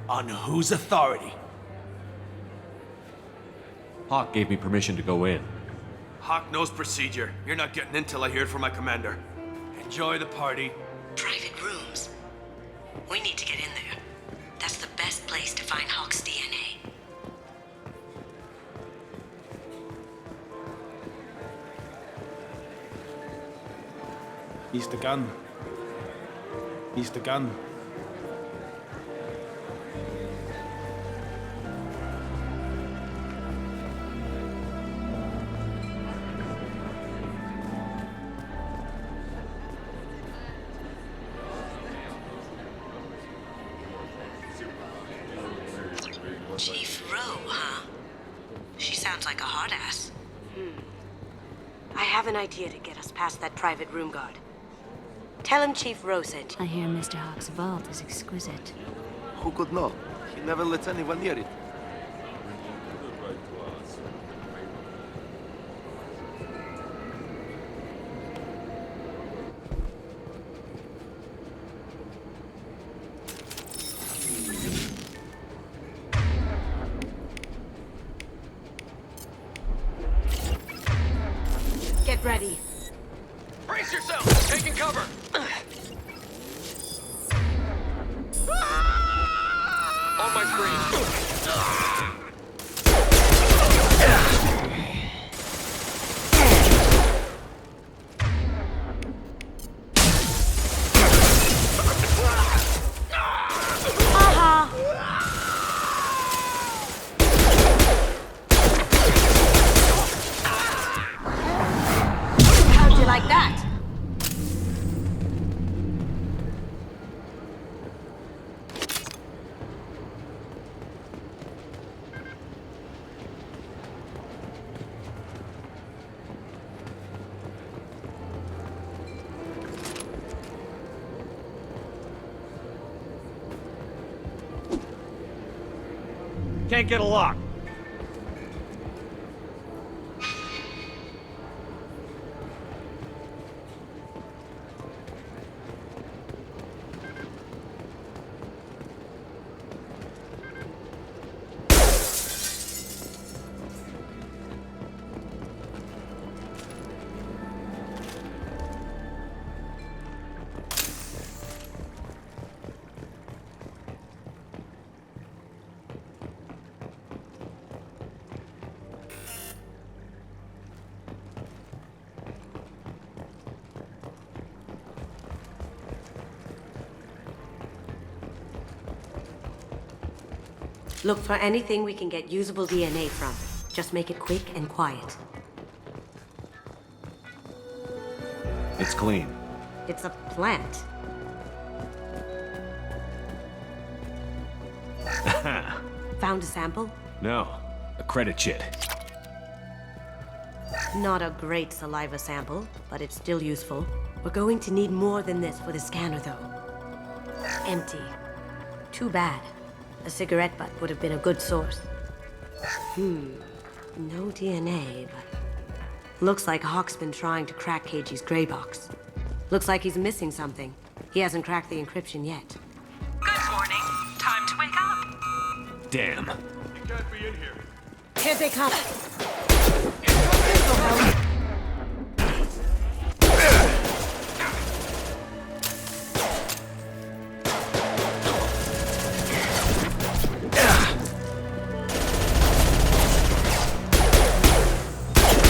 On whose authority? Hawk gave me permission to go in. Hawk knows procedure. You're not getting in till I hear it from my commander. Enjoy the party. Private rooms. We need to get in there. That's the best place to find Hawk's DNA. Mr. Gunn. Mr. Gunn. Chief Rowe, huh? She sounds like a hard ass. I have an idea to get us past that private room guard. Tell him Chief Rowe sent you. I hear Mr. Hawk's vault is exquisite. Who could know? He never lets anyone near it. Get ready. Brace yourself! Taking cover! On my screen. How'd you like that? Can't get a lock. Look for anything we can get usable DNA from. Just make it quick and quiet. It's clean. It's a plant. Found a sample? No, a credit chit. Not a great saliva sample, but it's still useful. We're going to need more than this for the scanner, though. Empty. Too bad. A cigarette butt would have been a good source. No DNA, but... Looks like Hawk's been trying to crack KG's gray box. Looks like he's missing something. He hasn't cracked the encryption yet. Good morning. Time to wake up. Damn. You can't be in here. Here they come!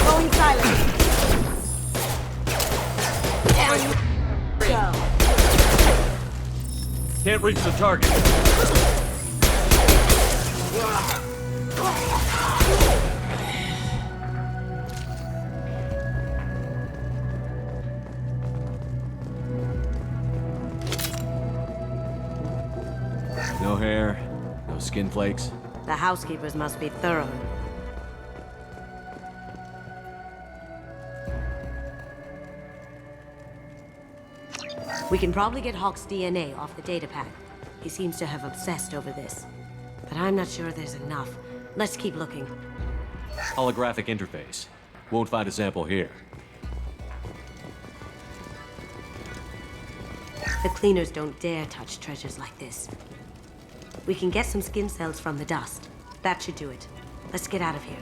Going silent. Go. Can't reach the target. No hair, no skin flakes. The housekeepers must be thorough. We can probably get Hawk's DNA off the datapad. He seems to have obsessed over this. But I'm not sure there's enough. Let's keep looking. Holographic interface. Won't find a sample here. The cleaners don't dare touch treasures like this. We can get some skin cells from the dust. That should do it. Let's get out of here.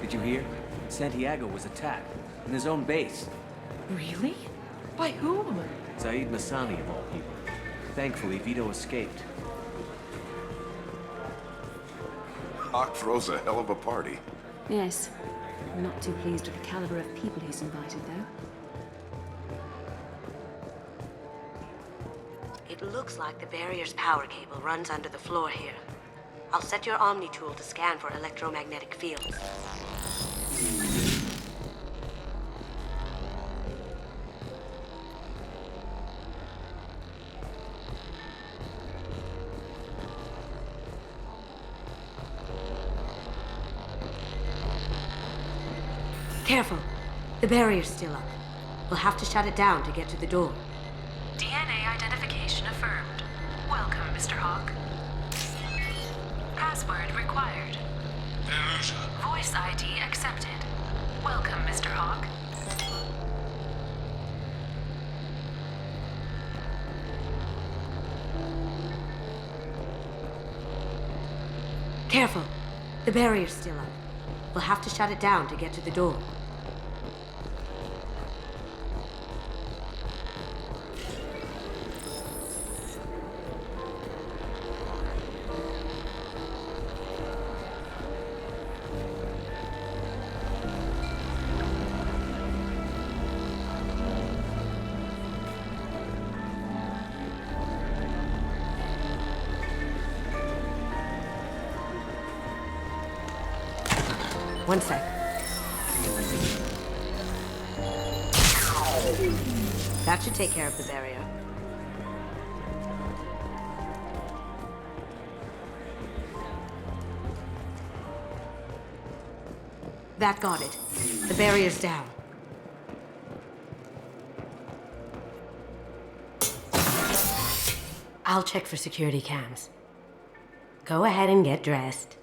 Did you hear? Santiago was attacked, in his own base. Really? By whom? Zaid Masani, of all people. Thankfully, Vito escaped. Hawk throws a hell of a party. Yes. I'm not too pleased with the caliber of people he's invited, though. It looks like the barrier's power cable runs under the floor here. I'll set your Omni tool to scan for electromagnetic fields. Careful. The barrier's still up. We'll have to shut it down to get to the door. DNA identification affirmed. Welcome, Mr. Hawk. Password required. Voice ID accepted. Welcome, Mr. Hawk. Careful. The barrier's still up. We'll have to shut it down to get to the door. One sec. That should take care of the barrier. That got it. The barrier's down. I'll check for security cams. Go ahead and get dressed.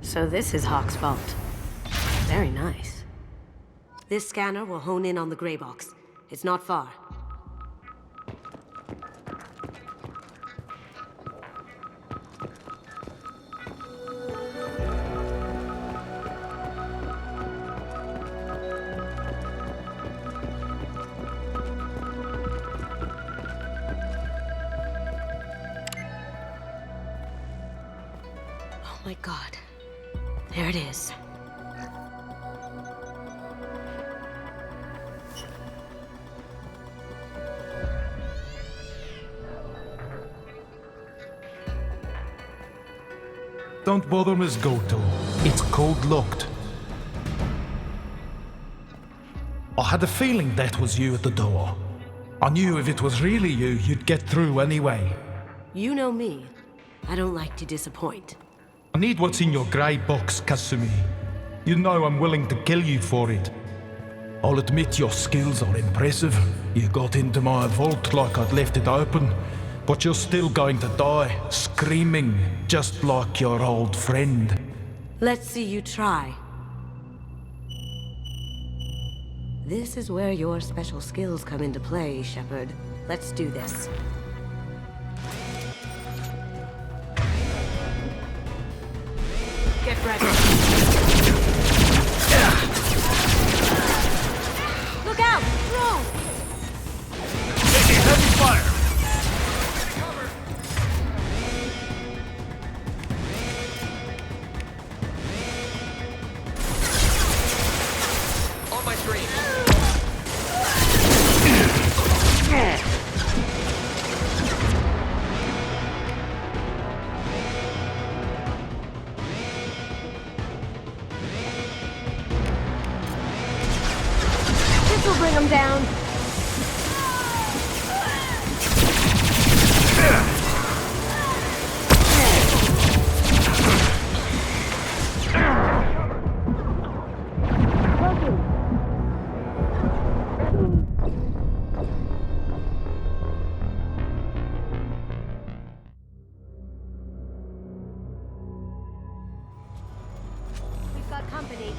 So this is Hawk's vault. Very nice. This scanner will hone in on the gray box. It's not far. Oh my God. There it is. Don't bother, Miss Goto. It's code locked. I had a feeling that was you at the door. I knew if it was really you, you'd get through anyway. You know me. I don't like to disappoint. I need what's in your grey box, Kasumi. You know I'm willing to kill you for it. I'll admit your skills are impressive. You got into my vault like I'd left it open, but you're still going to die, screaming, just like your old friend. Let's see you try. This is where your special skills come into play, Shepard. Let's do this. Get ready. Look out! Throw! Taking heavy fire! On my screen. This'll bring him down. We've got company.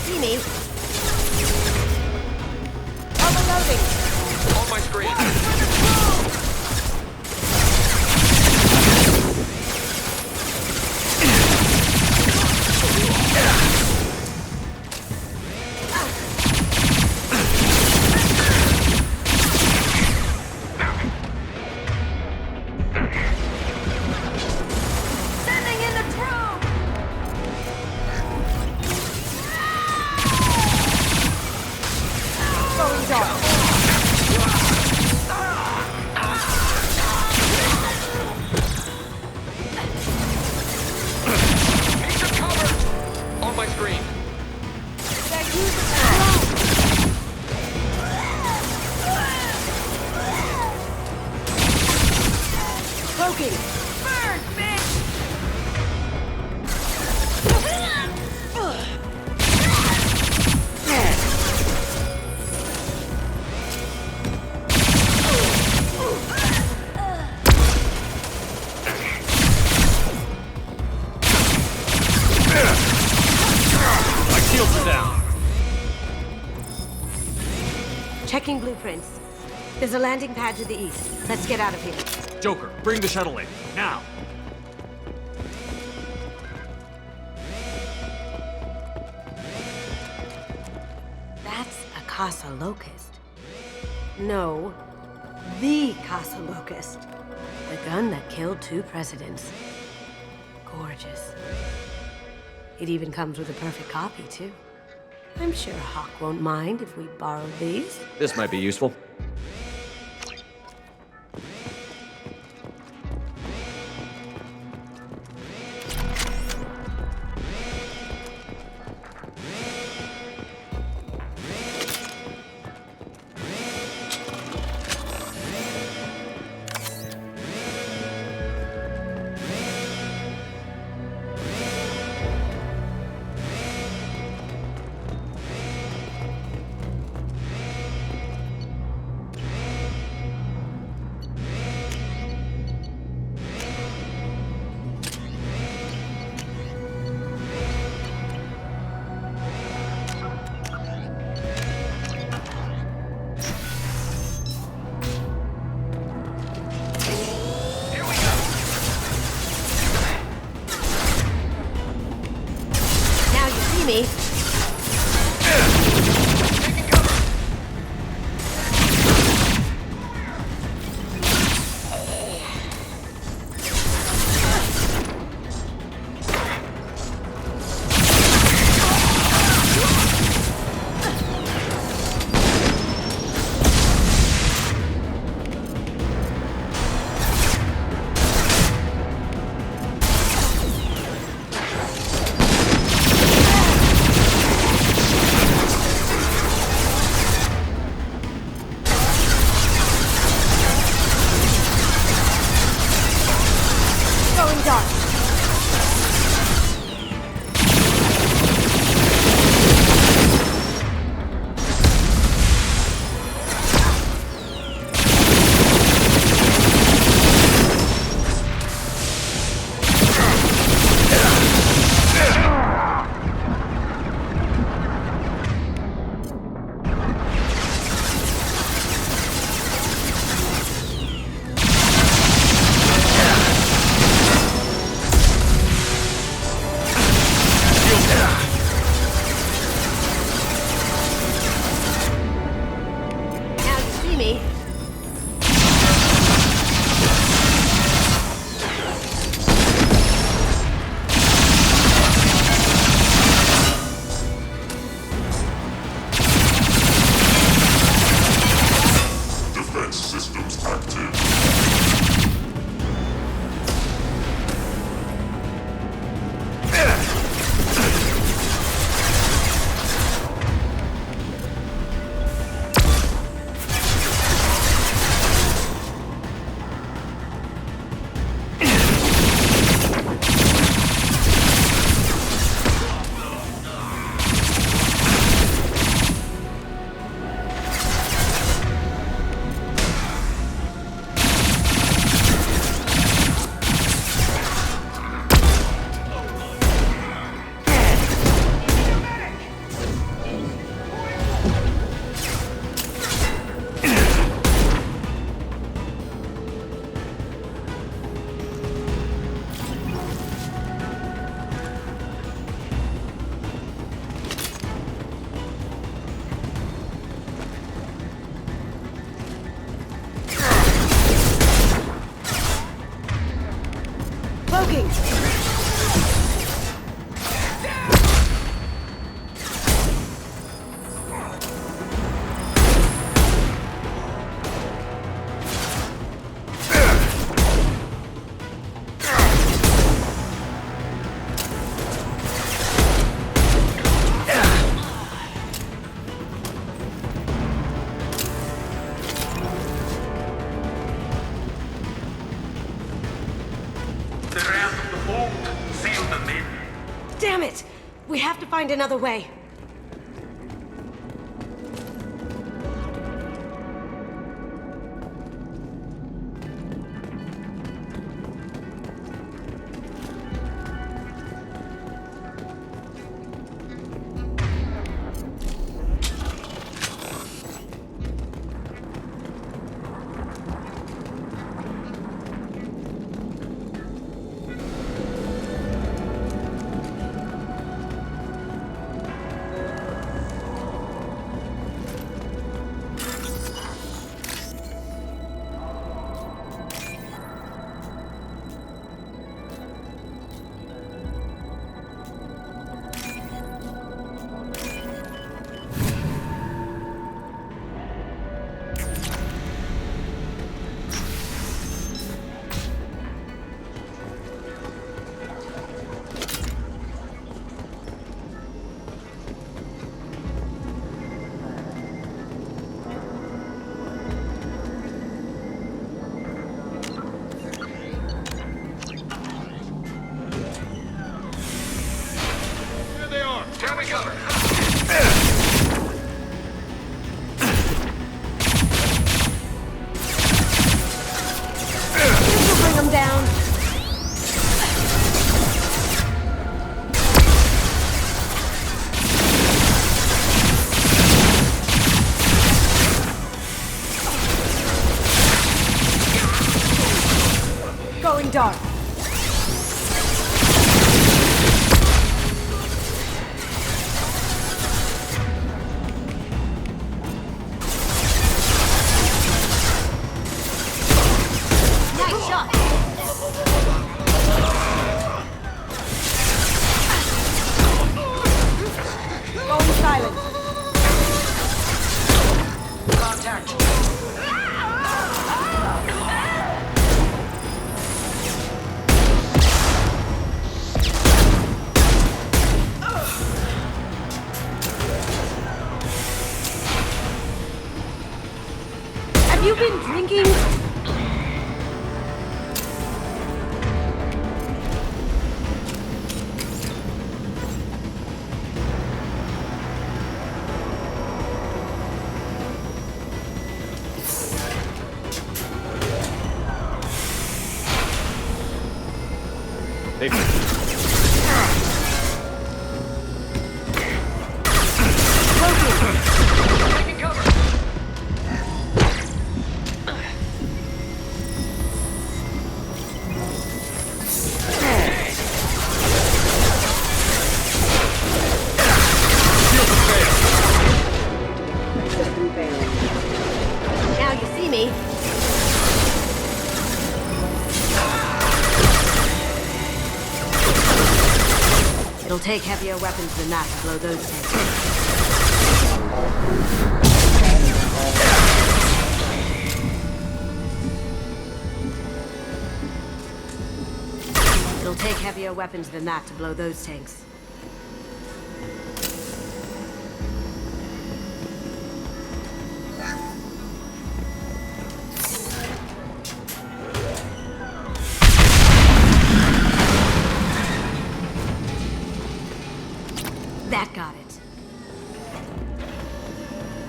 see me. Overloading. On my screen. Sending in the drone. Going dark. Need some cover. On my screen. Broken. Burn, bitch! My shields are down. Checking blueprints. There's a landing pad to the east. Let's get out of here. Joker, bring the shuttle in. Now. That's a Casa Locust. No, the Casa Locust. The gun that killed 2 presidents. Gorgeous. It even comes with a perfect copy, too. I'm sure Hawk won't mind if we borrow these. This might be useful. find another way. Dark. Nice shot. Going silent. Contact. Have you been drinking? Now you see me. It'll take heavier weapons than that to blow those tanks. It'll take heavier weapons than that to blow those tanks. That got it.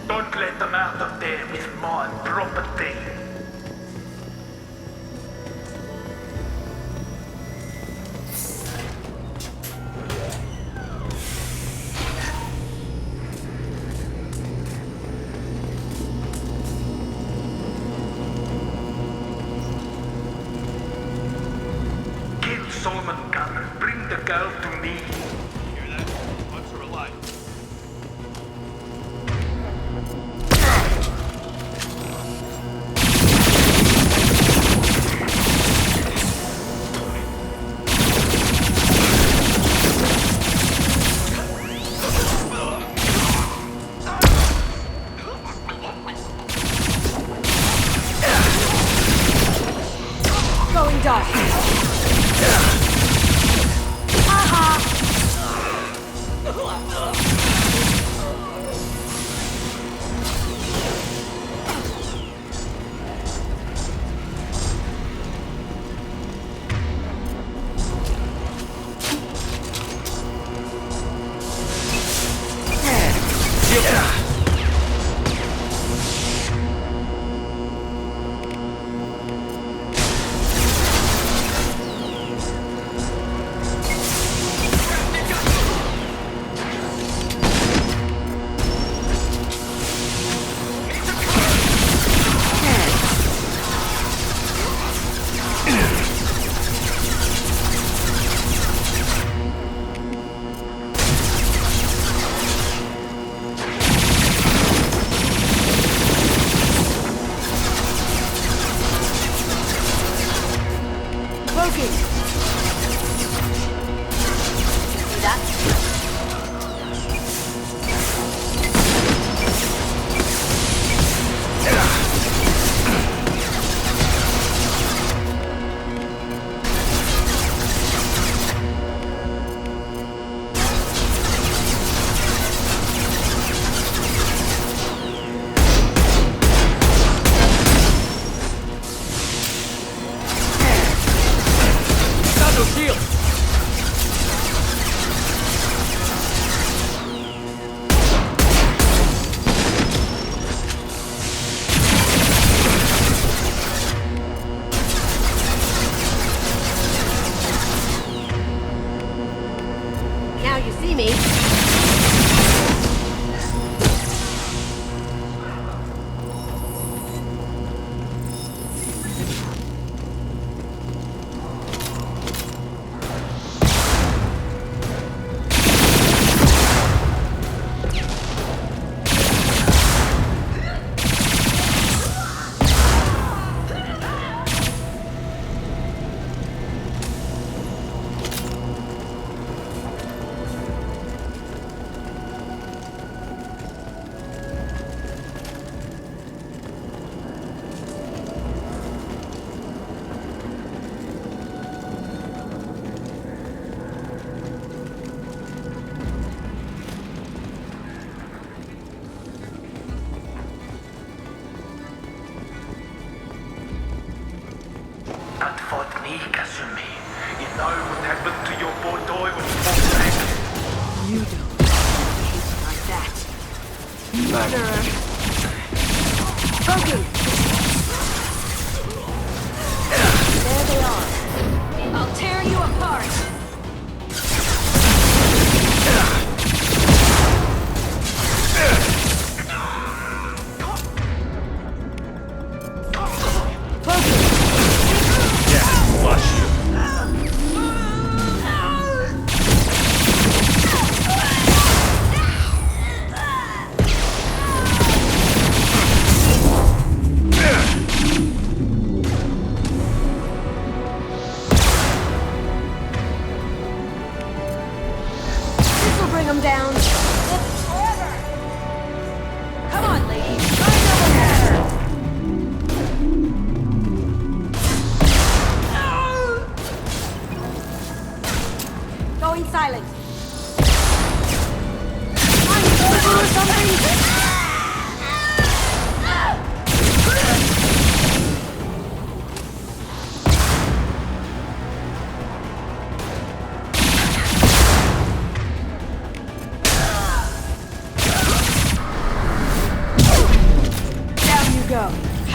Don't let them out of there with my property. Kill Solomon Gunner. Bring the girl to me. Hear that? What's her alive? Going dark. Haha!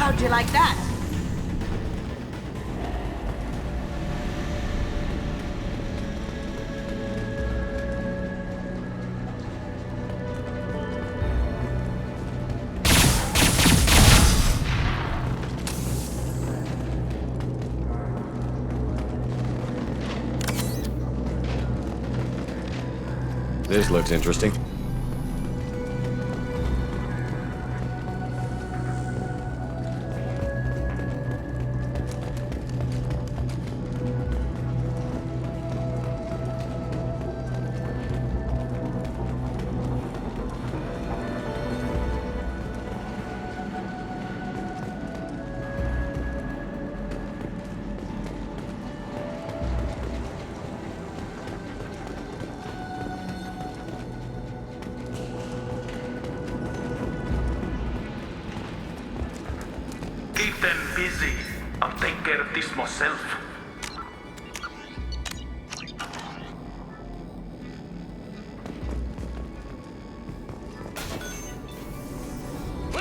How'd you like that? This looks interesting. Keep them busy. I'll take care of this myself.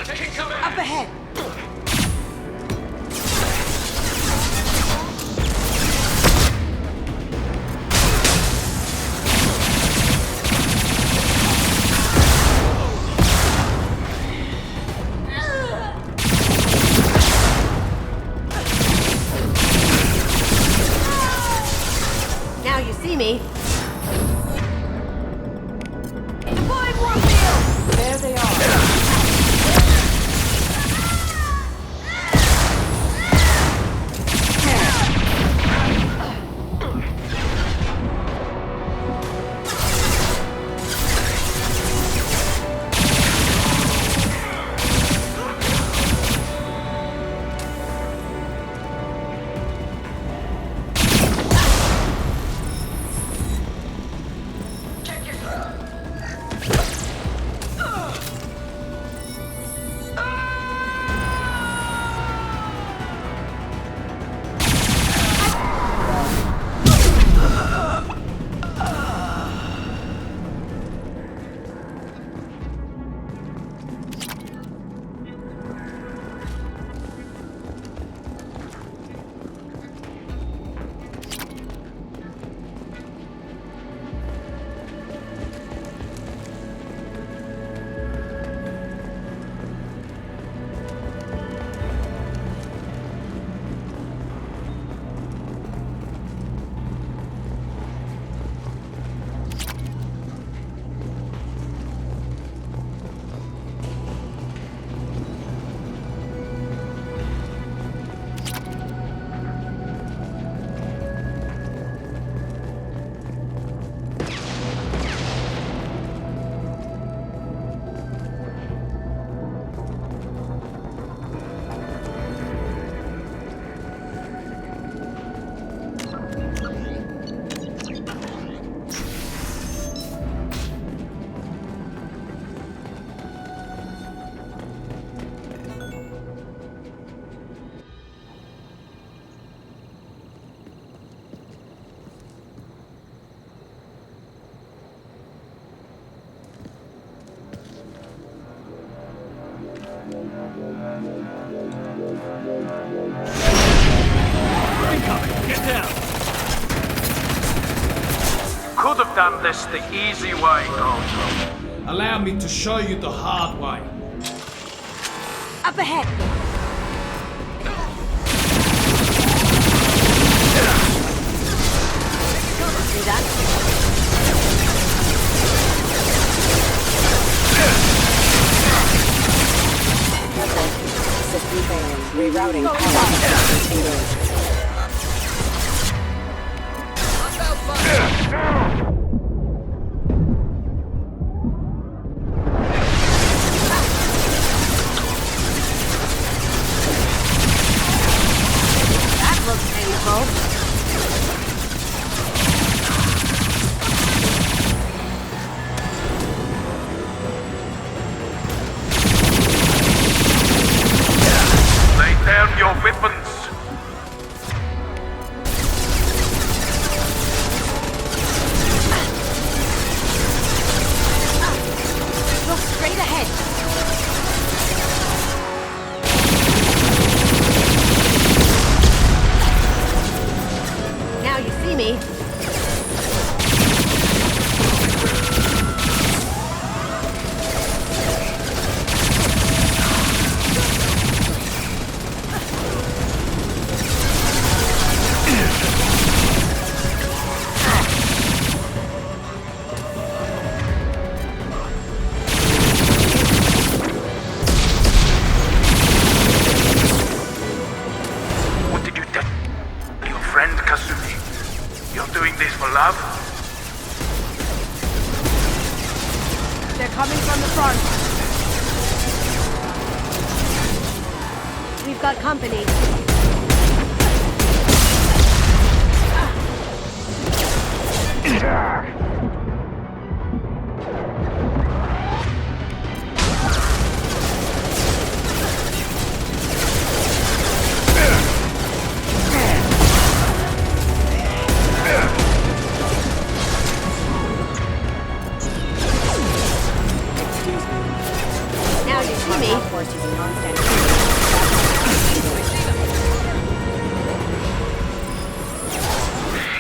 Taking cover! Up ahead! Now you see me. Deploying warp field! There they are. Get down! Could have done this the easy way, Gojo. Allow me to show you the hard way. Up ahead! You done? System failing. Rerouting power. Engaged. That looks painful. Down your weapons! Look straight ahead! Now you see me. Love? They're coming from the front. We've got company. Now you see me. reinforced using non-standard.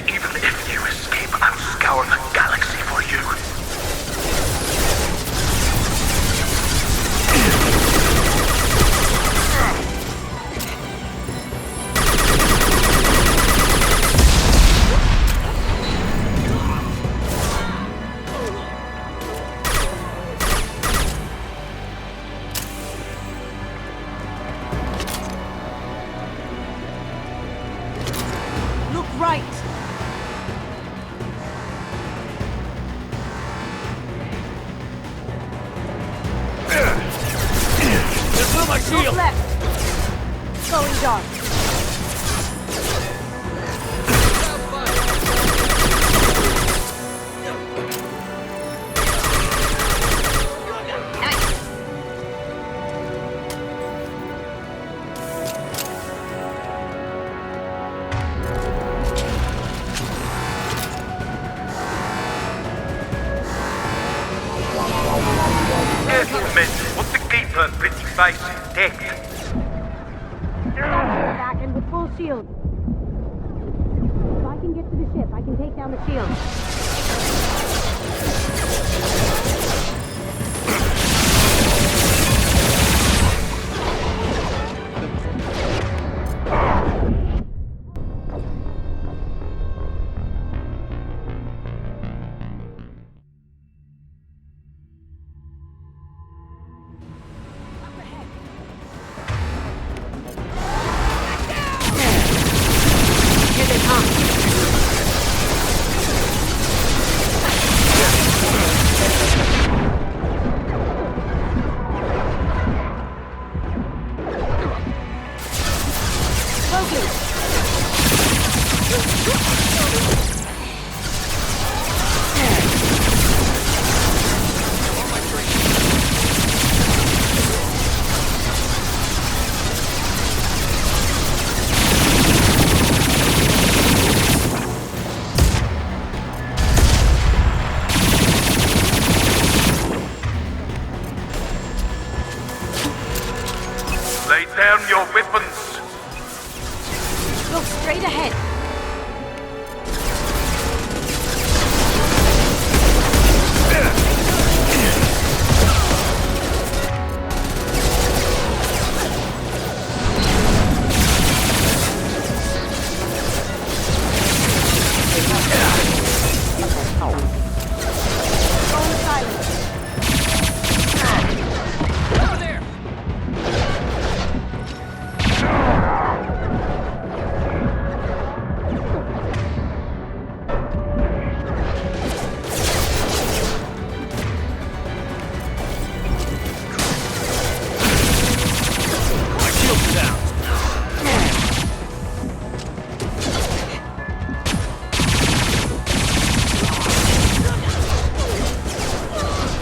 Even if you escape, I'll scour the galaxy for you. Look right! Just my shield! Look left! Going dark. Gentlemen, what the keeper pretty face intact. Back and with full shield. If I can get to the ship, I can take down the shield. Here they come. Lay down your weapons. Look straight ahead.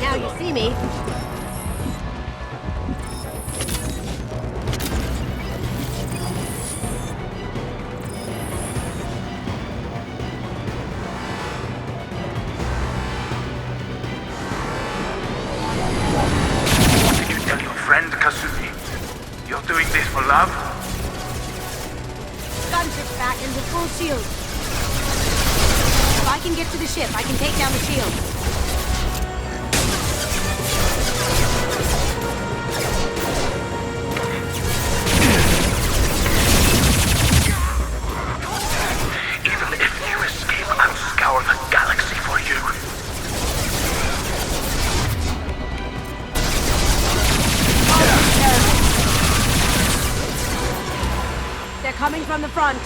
Now you see me. Did you tell your friend, Kasumi? You're doing this for love? Gunship's back and with full shield. If I can get to the ship, I can take down the shield. Even if you escape, I'll scour the galaxy for you. They're coming from the front.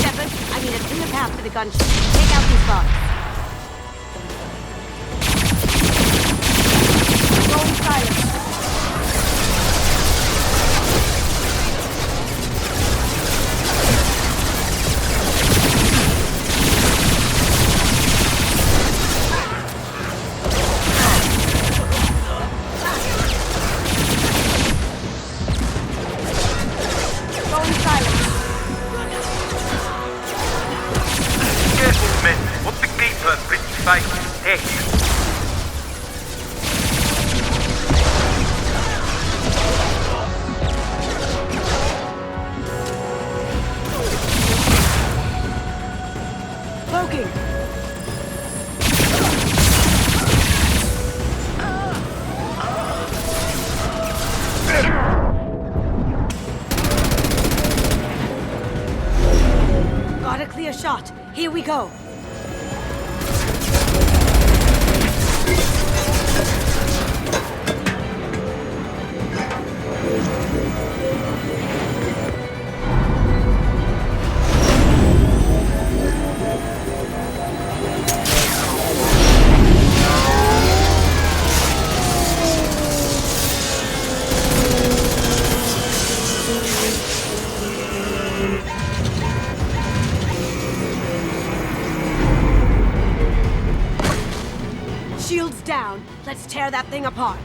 Shepard, I need a clear path to the gunship. Take out these bots. Going silent. Going silent. Gentlemen, what the Here we go. Shields down. Let's tear that thing apart.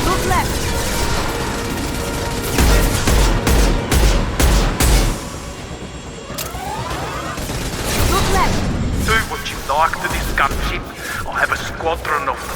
Look left. Look left. Do what you like to this gunship. I have a squadron of them.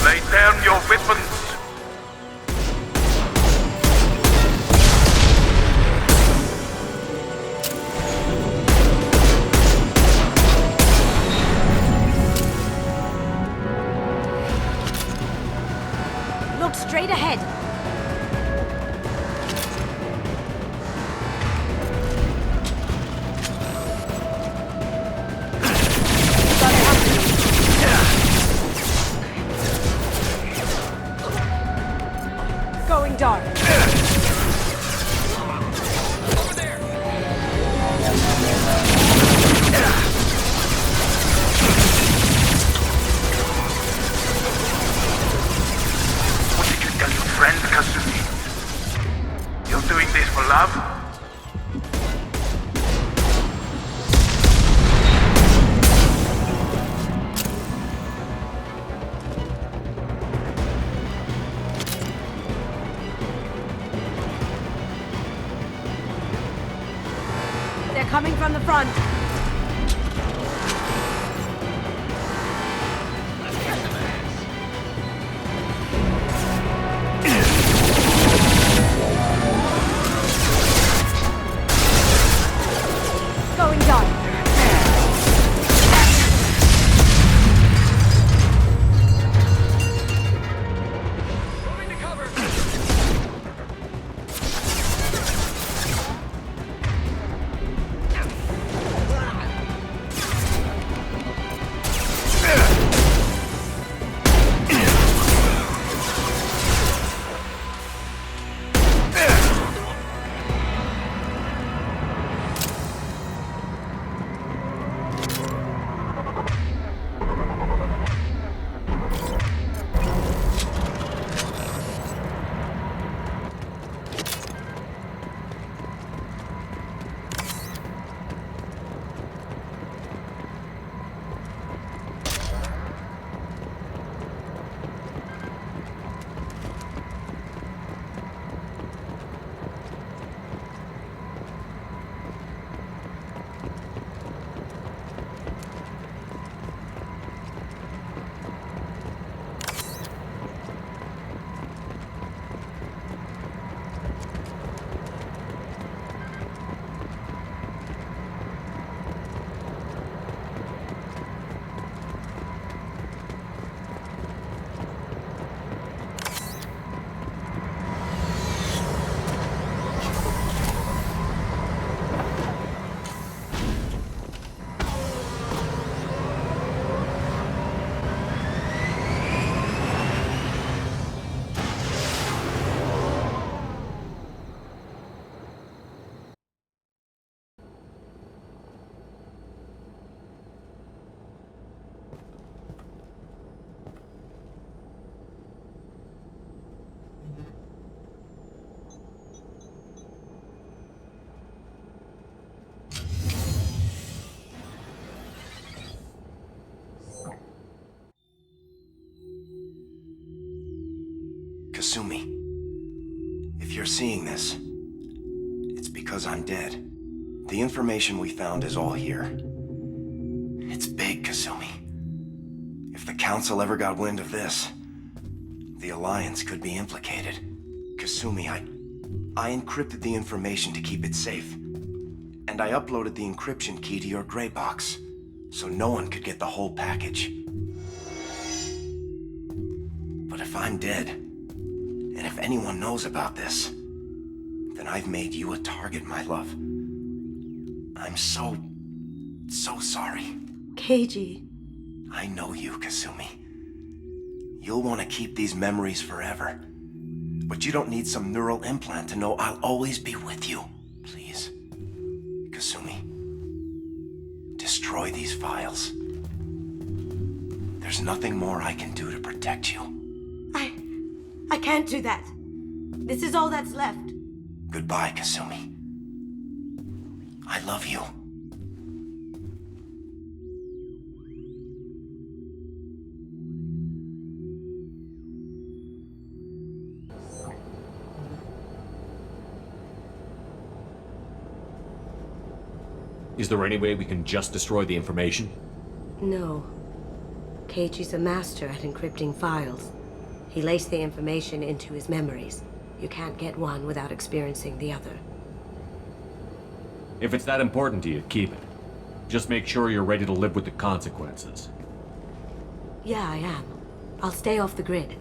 Lay down your weapons. Look straight ahead. Going dark. Over there! What did you tell your friend, Kasumi? You're doing this for love? They're coming from the front. Going dark. Moving to cover! Kasumi, if you're seeing this, it's because I'm dead. The information we found is all here. It's big, Kasumi. If the Council ever got wind of this, the Alliance could be implicated. Kasumi, I encrypted the information to keep it safe. And I uploaded the encryption key to your gray box, so no one could get the whole package. But if I'm dead, and if anyone knows about this, then I've made you a target, my love. I'm so sorry. Keiji. I know you, Kasumi. You'll want to keep these memories forever. But you don't need some neural implant to know I'll always be with you. Please, Kasumi, destroy these files. There's nothing more I can do to protect you. I can't do that. This is all that's left. Goodbye, Kasumi. I love you. Is there any way we can just destroy the information? No. Keiichi's a master at encrypting files. He laced the information into his memories. You can't get one without experiencing the other. If it's that important to you, keep it. Just make sure you're ready to live with the consequences. Yeah, I am. I'll stay off the grid.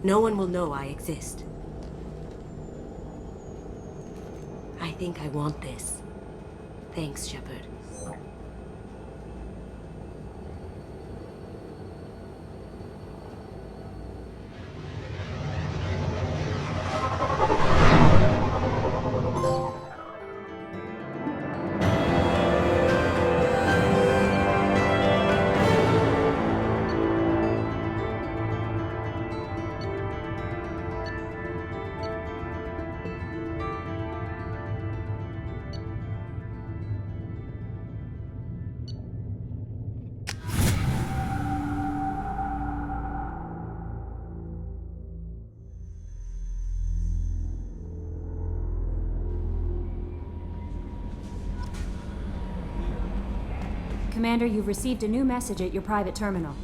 No one will know I exist. I think I want this. Thanks, Shepard. Commander, you've received a new message at your private terminal.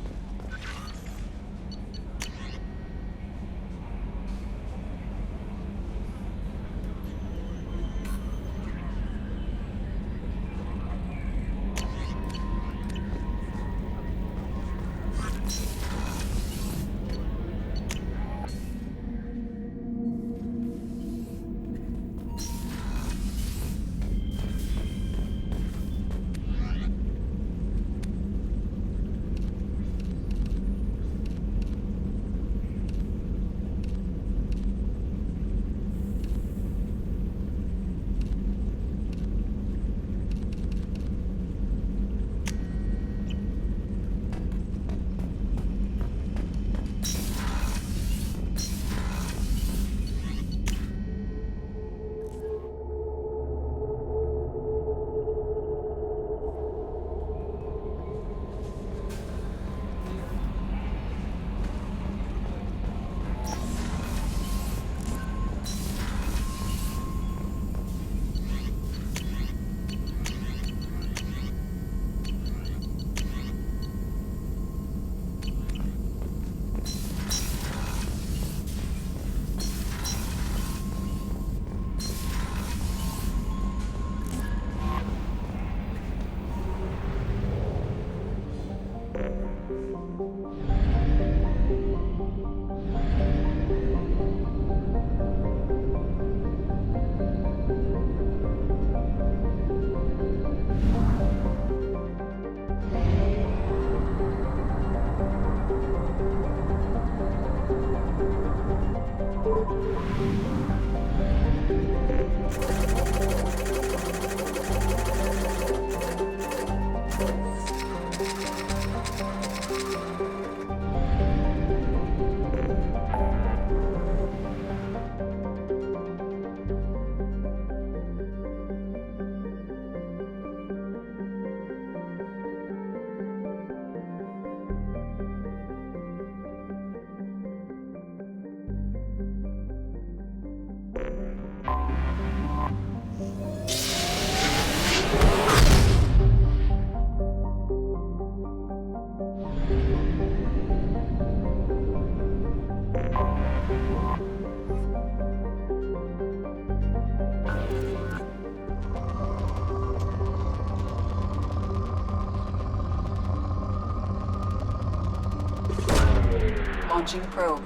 Launching probe.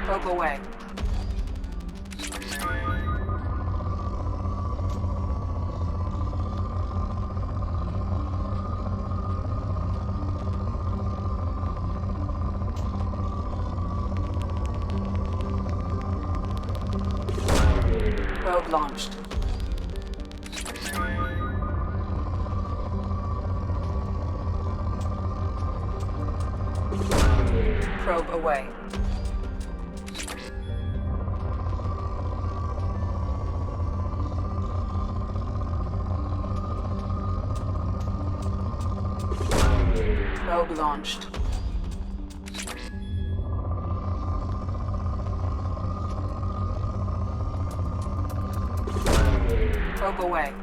Probe away. Probe launched. Probe away. Probe launched. Probe away.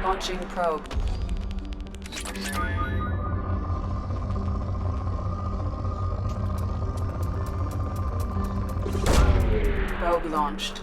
Launching probe. Probe launched.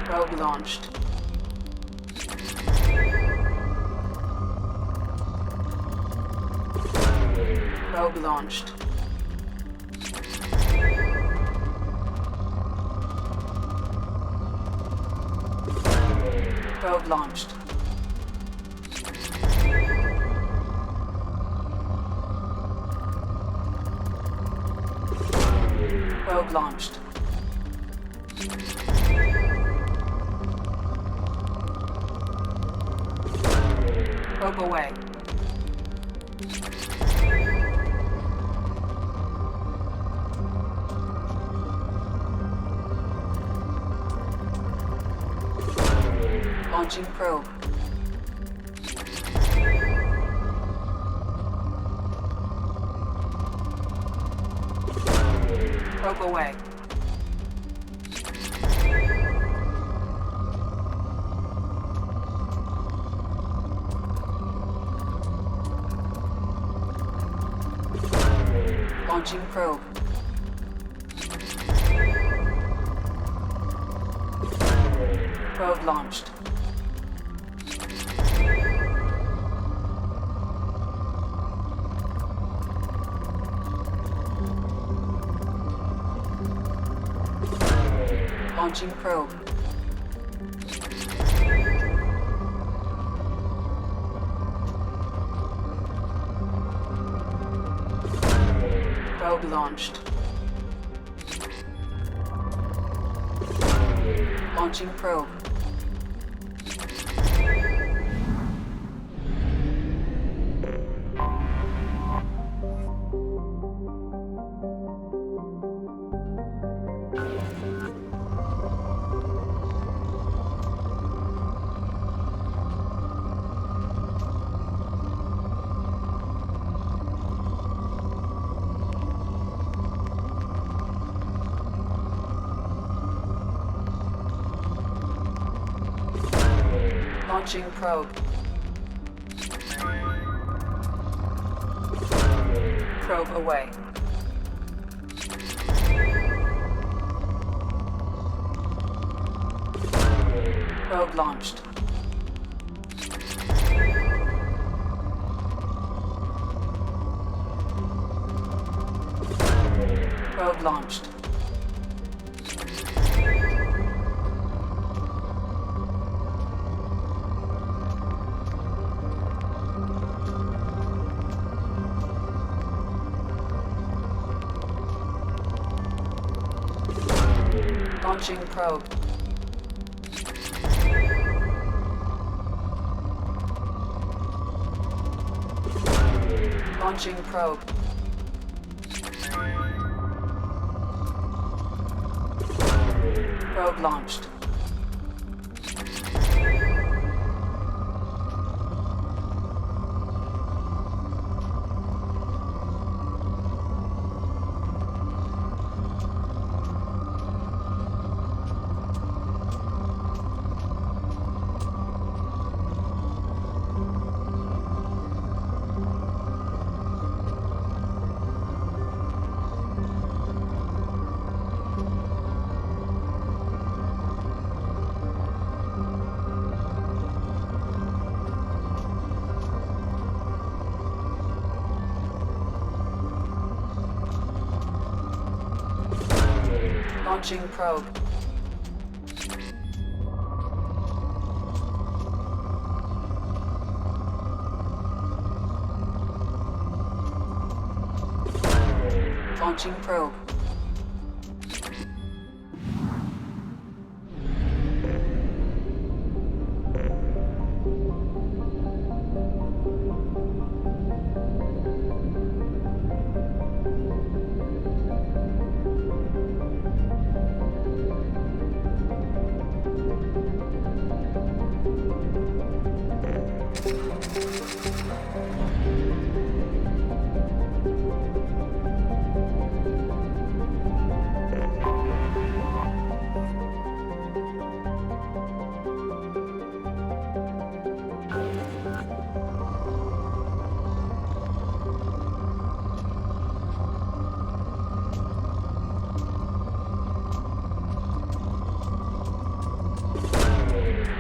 Probe launched. Probe launched. Probe launched. Probe launched. Probe away. Launching probe. Probe away. Launching probe. Probe launched. Launching probe. Probe launched. Launching probe. Launching probe. Probe away. Probe launched. Probe launched. Launching probe. Launching probe. Probe launched. Launching probe. Launching probe.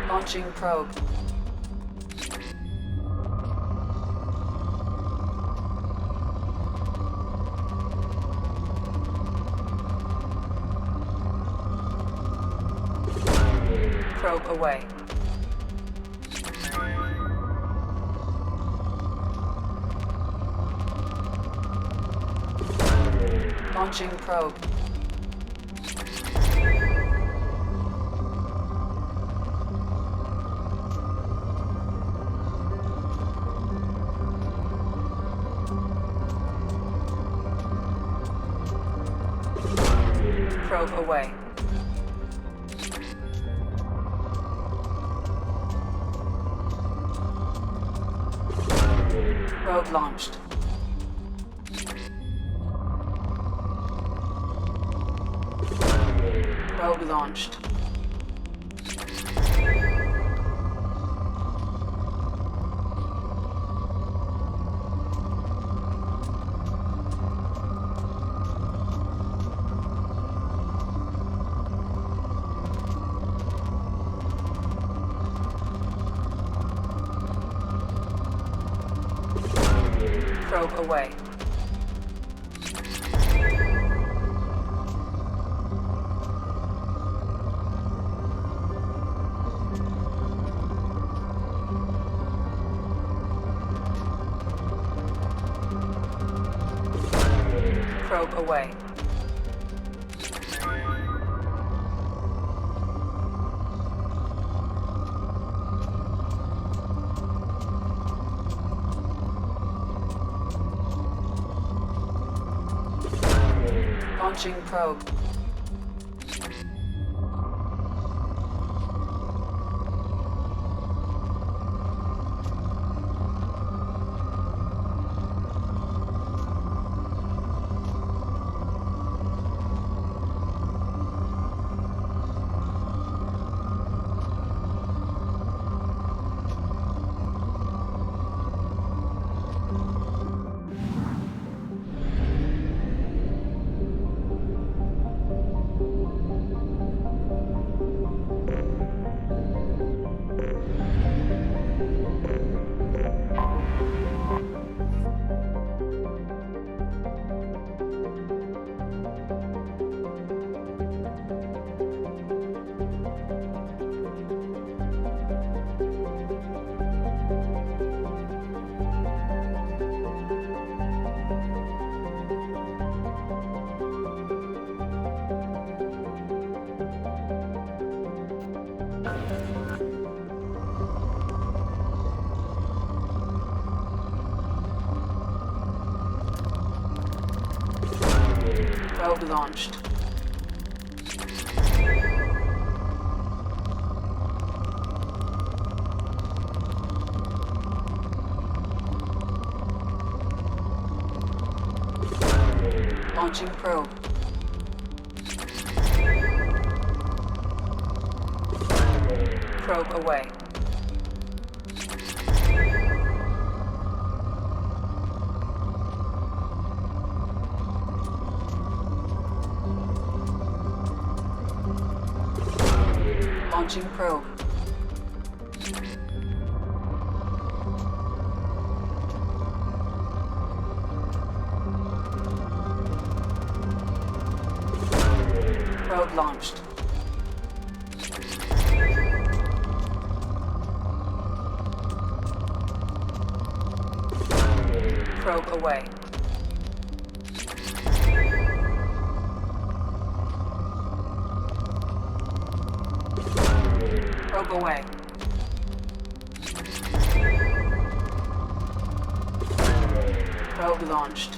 Launching probe. Probe away. Launching probe. Probe away. Probe launched. Probe launched. Probe away. Probe away. Launching probe. Probe launched. Launching probe. Probe away. Launching probe. Probe launched. Probe away. Probe away. Probe launched.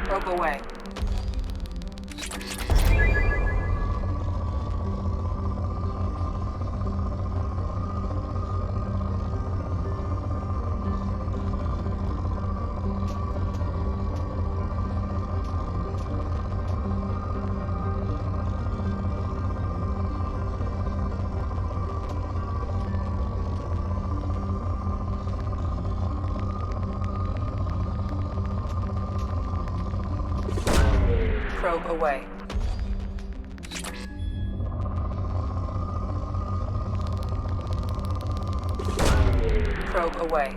Probe away. Probe away. Probe away.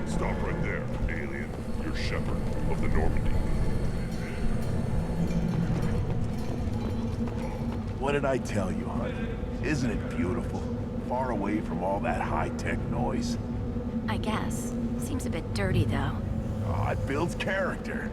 Stop right there, alien. You're Shepard of the Normandy. What did I tell you, Hunt? Isn't it beautiful? Far away from all that high-tech noise. I guess. Seems a bit dirty, though. Oh, it builds character.